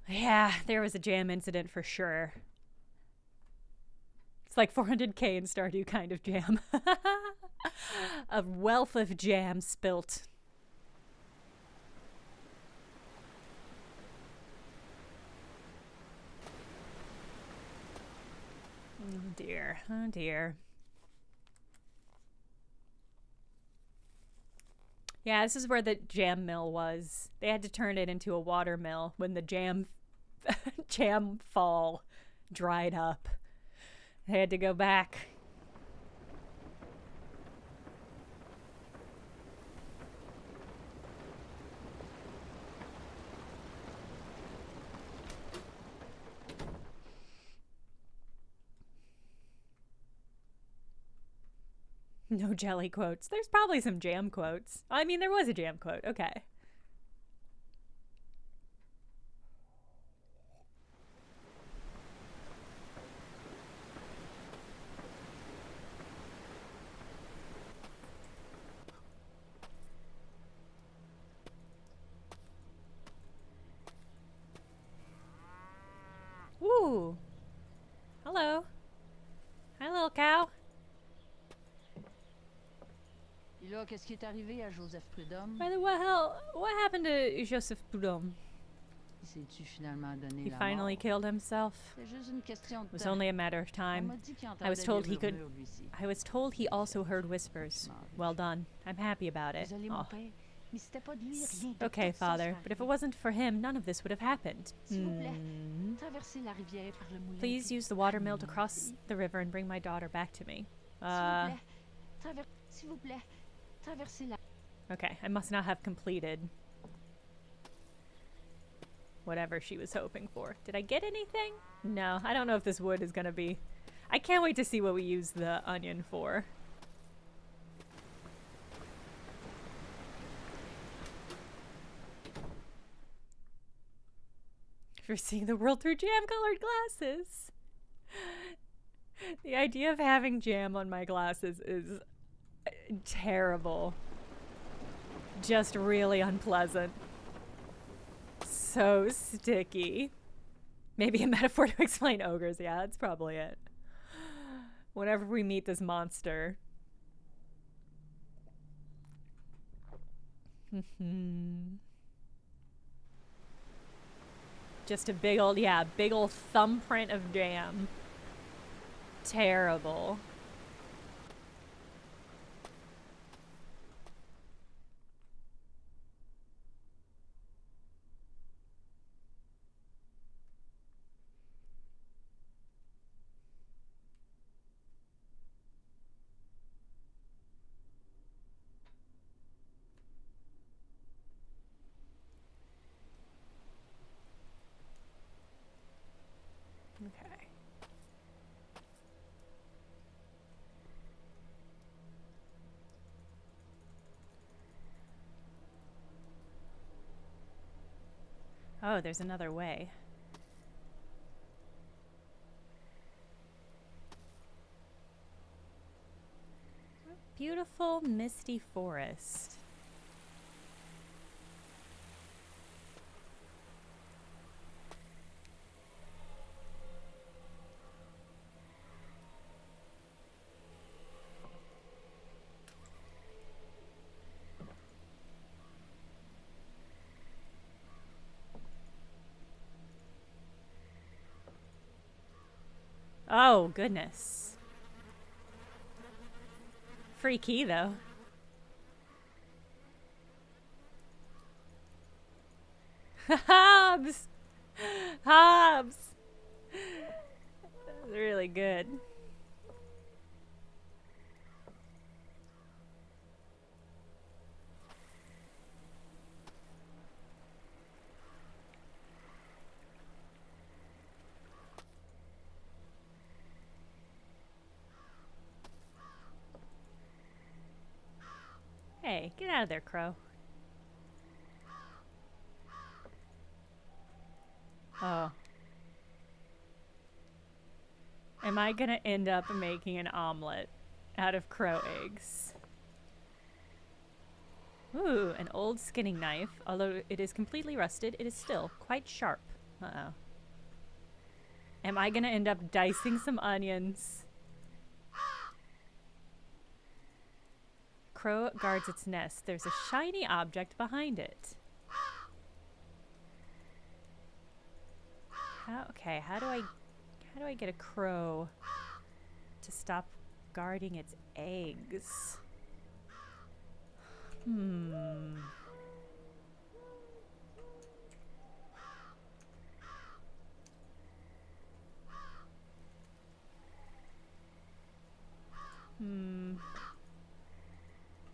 Speaker 1: Yeah, there was a jam incident for sure. It's like 400k in Stardew kind of jam. A wealth of jam spilt. Oh dear, oh dear. Yeah, this is where the jam mill was. They had to turn it into a water mill when the jam fall dried up. They had to go back. No jelly quotes. There's probably some jam quotes. I mean, there was a jam quote. Okay. Ooh. Hello. Hi, little cow.
Speaker 4: Et là, qu'est-ce qui est arrivé à Joseph Prudhomme?
Speaker 1: By the way, what happened to Joseph Prudhomme?
Speaker 4: Il s'est-tu finalement donné
Speaker 1: He
Speaker 4: la
Speaker 1: finally
Speaker 4: mort?
Speaker 1: killed himself.
Speaker 4: C'est juste une question de
Speaker 1: It was
Speaker 4: temps.
Speaker 1: only a matter of
Speaker 4: On
Speaker 1: time.
Speaker 4: m'a dit qu'il
Speaker 1: I was
Speaker 4: entendait
Speaker 1: told
Speaker 4: des
Speaker 1: he could.
Speaker 4: murmures, lui-ci.
Speaker 1: I was told he also heard whispers. Well done. I'm happy about it.
Speaker 4: Désolé, mon
Speaker 1: Oh.
Speaker 4: père, mais c'était pas de lui, rien de
Speaker 1: Okay,
Speaker 4: tout ça
Speaker 1: Father,
Speaker 4: serait
Speaker 1: but if it
Speaker 4: arrivé.
Speaker 1: wasn't for him, none of this would have happened.
Speaker 4: S'il vous plaît, traversez la rivière par le moulin.
Speaker 1: Please use the watermill to cross the river and bring my daughter back to me.
Speaker 4: S'il vous plaît, traversez la...
Speaker 1: Okay, I must not have completed whatever she was hoping for. Did I get anything? No, I don't know if this wood is gonna be... I can't wait to see what we use the onion for. For seeing the world through jam-colored glasses. The idea of having jam on my glasses is terrible. Just really unpleasant. So sticky. Maybe a metaphor to explain ogres. Yeah, that's probably it. Whenever we meet this monster. Just a big old, yeah, big old thumbprint of jam. Terrible. Okay. Oh, there's another way. Beautiful misty forest. Oh, goodness. Free key, though. Hobbs! Hobbs! That's really good. Hey, get out of there, Crow. Oh. Am I gonna end up making an omelet out of crow eggs? Ooh, an old skinning knife. Although it is completely rusted, it is still quite sharp. Uh-oh. Am I gonna end up dicing some onions? Crow guards its nest. There's a shiny object behind it. How do I get a crow to stop guarding its eggs? I'm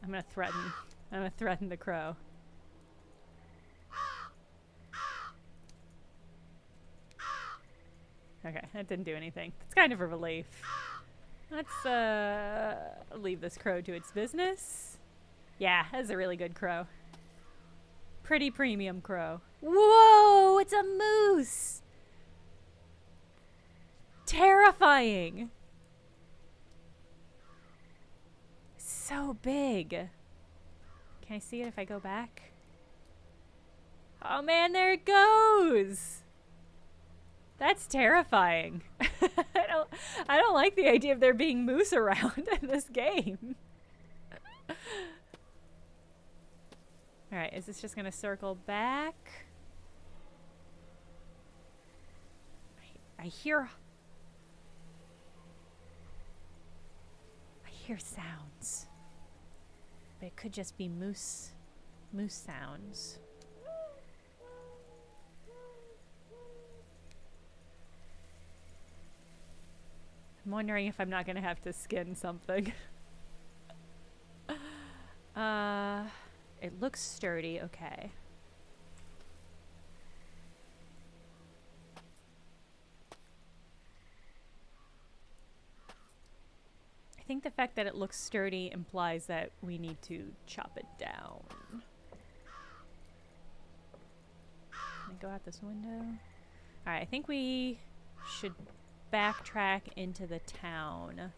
Speaker 1: gonna threaten the crow. Okay, that didn't do anything. It's kind of a relief. Let's leave this crow to its business. Yeah, that's a really good crow. Pretty premium crow. Whoa, it's a moose! Terrifying! So big. Can I see it if I go back? Oh man, there it goes! That's terrifying. I don't like the idea of there being moose around in this game. Alright, is this just gonna circle back? I hear sounds. But it could just be moose sounds. I'm wondering if I'm not gonna have to skin something. It looks sturdy, okay. I think the fact that it looks sturdy implies that we need to chop it down. Can I go out this window? Alright, I think we should backtrack into the town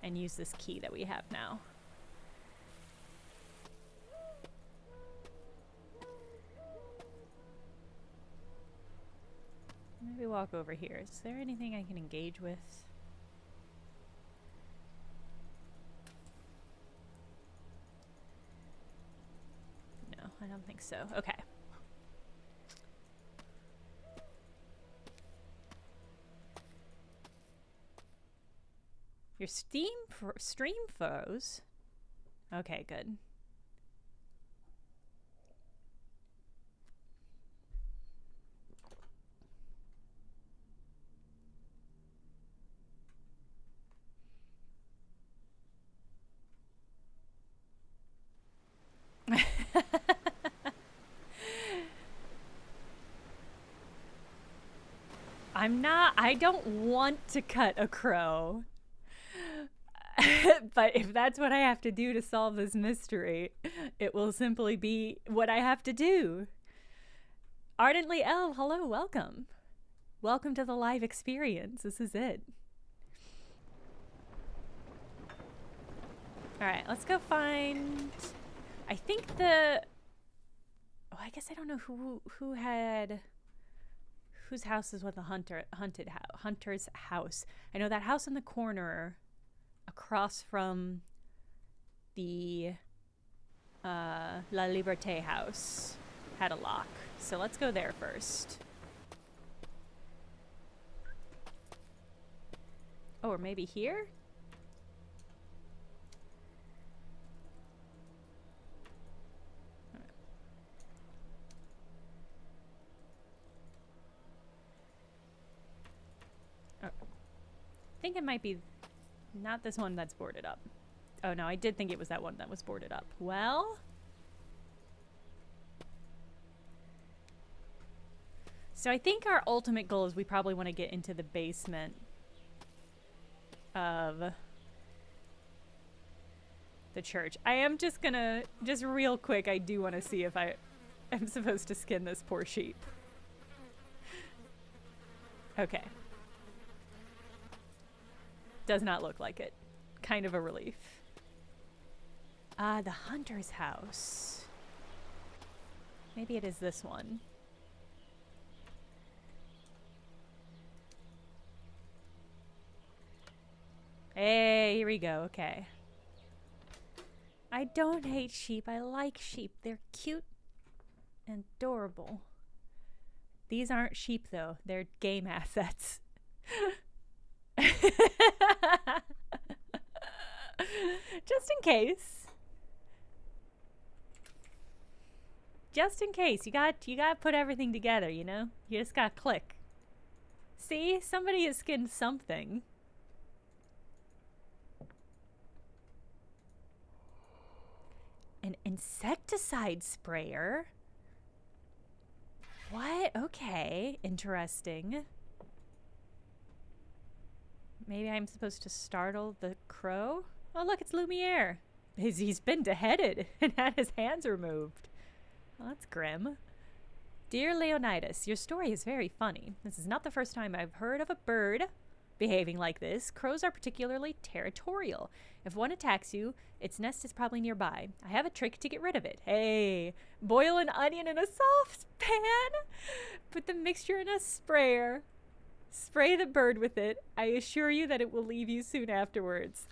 Speaker 1: and use this key that we have now. Maybe walk over here. Is there anything I can engage with? No, I don't think so. Okay. Your stream froze? Okay, good. I don't want to cut a crow. But if that's what I have to do to solve this mystery, it will simply be what I have to do. Ardently Elf, hello, welcome. Welcome to the live experience. This is it. Alright, let's go find... I think the... Oh, I guess I don't know who had... Whose house is with the hunter's house. I know that house in the corner across from the La Liberté house had a lock. So let's go there first. Oh, or maybe here? might be not this one that's boarded up. Oh no, I did think it was that one that was boarded up. Well, so I think our ultimate goal is we probably want to get into the basement of the church. I am just gonna, just real quick, I do want to see if I am supposed to skin this poor sheep. Okay. Does not look like it. Kind of a relief. The hunter's house. Maybe it is this one. Hey, here we go. Okay. I don't hate sheep. I like sheep. They're cute and adorable. These aren't sheep, though. They're game assets. Just in case. Just in case. You got to put everything together, you know? You just got to click. See? Somebody has skinned something. An insecticide sprayer? What? Okay. Interesting. Maybe I'm supposed to startle the crow? Oh, look, it's Lumiere. He's been beheaded and had his hands removed. Oh, that's grim. Dear Leonidas, your story is very funny. This is not the first time I've heard of a bird behaving like this. Crows are particularly territorial. If one attacks you, its nest is probably nearby. I have a trick to get rid of it. Hey, boil an onion in a saucepan. Put the mixture in a sprayer. Spray the bird with it. I assure you that it will leave you soon afterwards.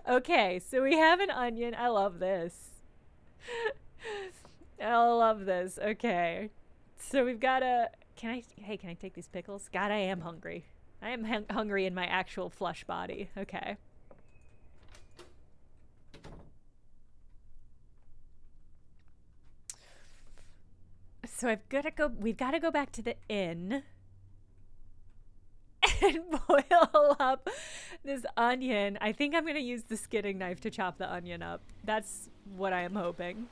Speaker 1: Okay, so we have an onion. I love this. I love this. Okay. So we've got a... Can I take these pickles? God, I am hungry. I am hungry in my actual flesh body. Okay. So we've got to go back to the inn and boil up this onion. I think I'm going to use the skinning knife to chop the onion up. That's what I am hoping.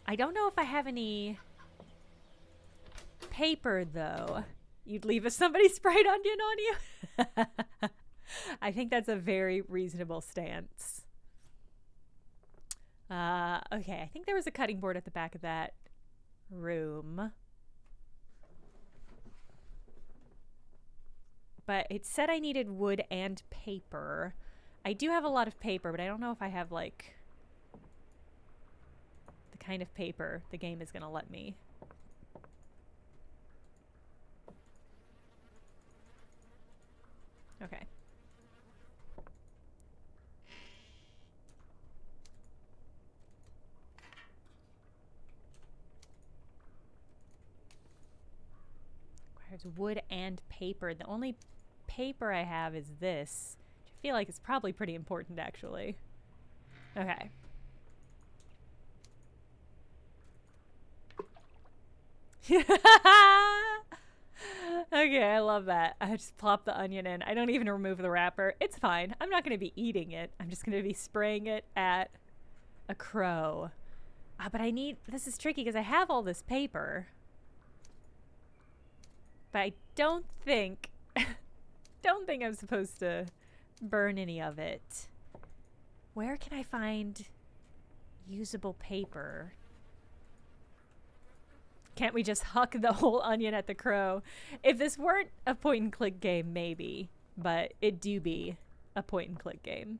Speaker 1: I don't know if I have any paper, though. You'd leave somebody sprayed onion on you? I think that's a very reasonable stance. Okay, I think there was a cutting board at the back of that room. But it said I needed wood and paper. I do have a lot of paper, but I don't know if I have, like, the kind of paper the game is going to let me. Okay. Requires wood and paper. The only paper I have is this, which I feel like it's probably pretty important, actually. Okay. Okay, I love that. I just plop the onion in. I don't even remove the wrapper. It's fine. I'm not going to be eating it. I'm just going to be spraying it at a crow. But I need... This is tricky because I have all this paper. But I don't think... don't think I'm supposed to burn any of it. Where can I find usable paper? Can't we just huck the whole onion at the crow? If this weren't a point-and-click game, maybe. But it do be a point-and-click game.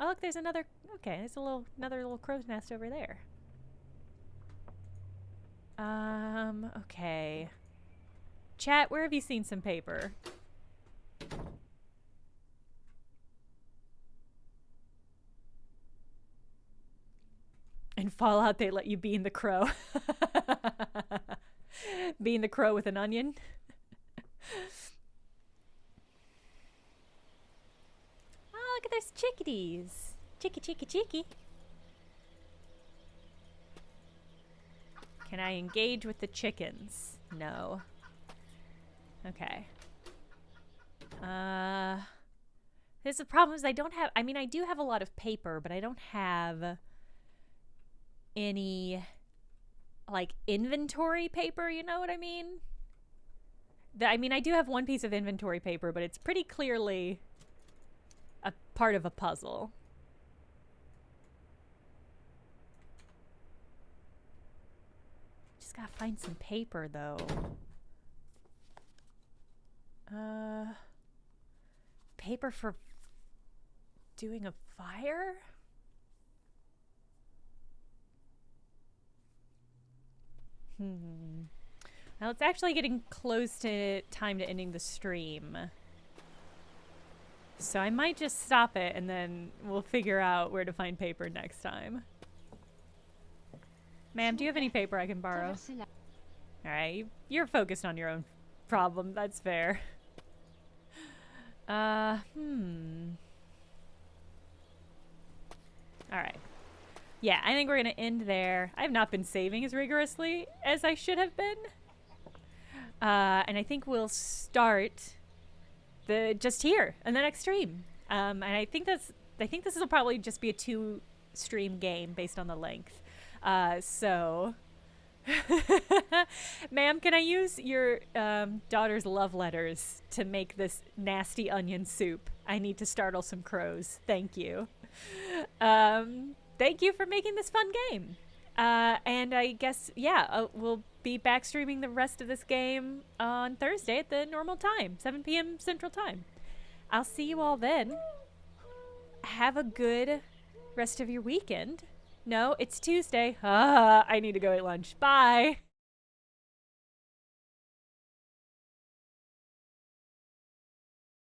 Speaker 1: Oh, look, there's another... Okay, there's another little crow's nest over there. Okay. Chat, where have you seen some paper? In Fallout, they let you bean the crow. Bean the crow with an onion. Oh, look at those chickadees. Chicky, chicky, chicky. Can I engage with the chickens? No. Okay. There's the problem is I don't have, I mean, I do have a lot of paper, but I don't have any, like, inventory paper, you know what I mean? I mean, I do have one piece of inventory paper, but it's pretty clearly a part of a puzzle. Just gotta find some paper, though. Paper for doing a fire? Now it's actually getting close to time to ending the stream. So I might just stop it and then we'll figure out where to find paper next time. Ma'am, do you have any paper I can borrow? Alright, you're focused on your own problem. That's fair. Alright. Yeah, I think we're gonna end there. I have not been saving as rigorously as I should have been. And I think we'll start just here in the next stream. And I think this will probably just be a 2-stream game based on the length. So ma'am, can I use your daughter's love letters to make this nasty onion soup? I need to startle some crows. Thank you. Thank you for making this fun game. And I guess, yeah, we'll be back streaming the rest of this game on Thursday at the normal time, 7 p.m. Central Time. I'll see you all then. Have a good rest of your weekend. No, it's Tuesday. I need to go eat lunch. Bye.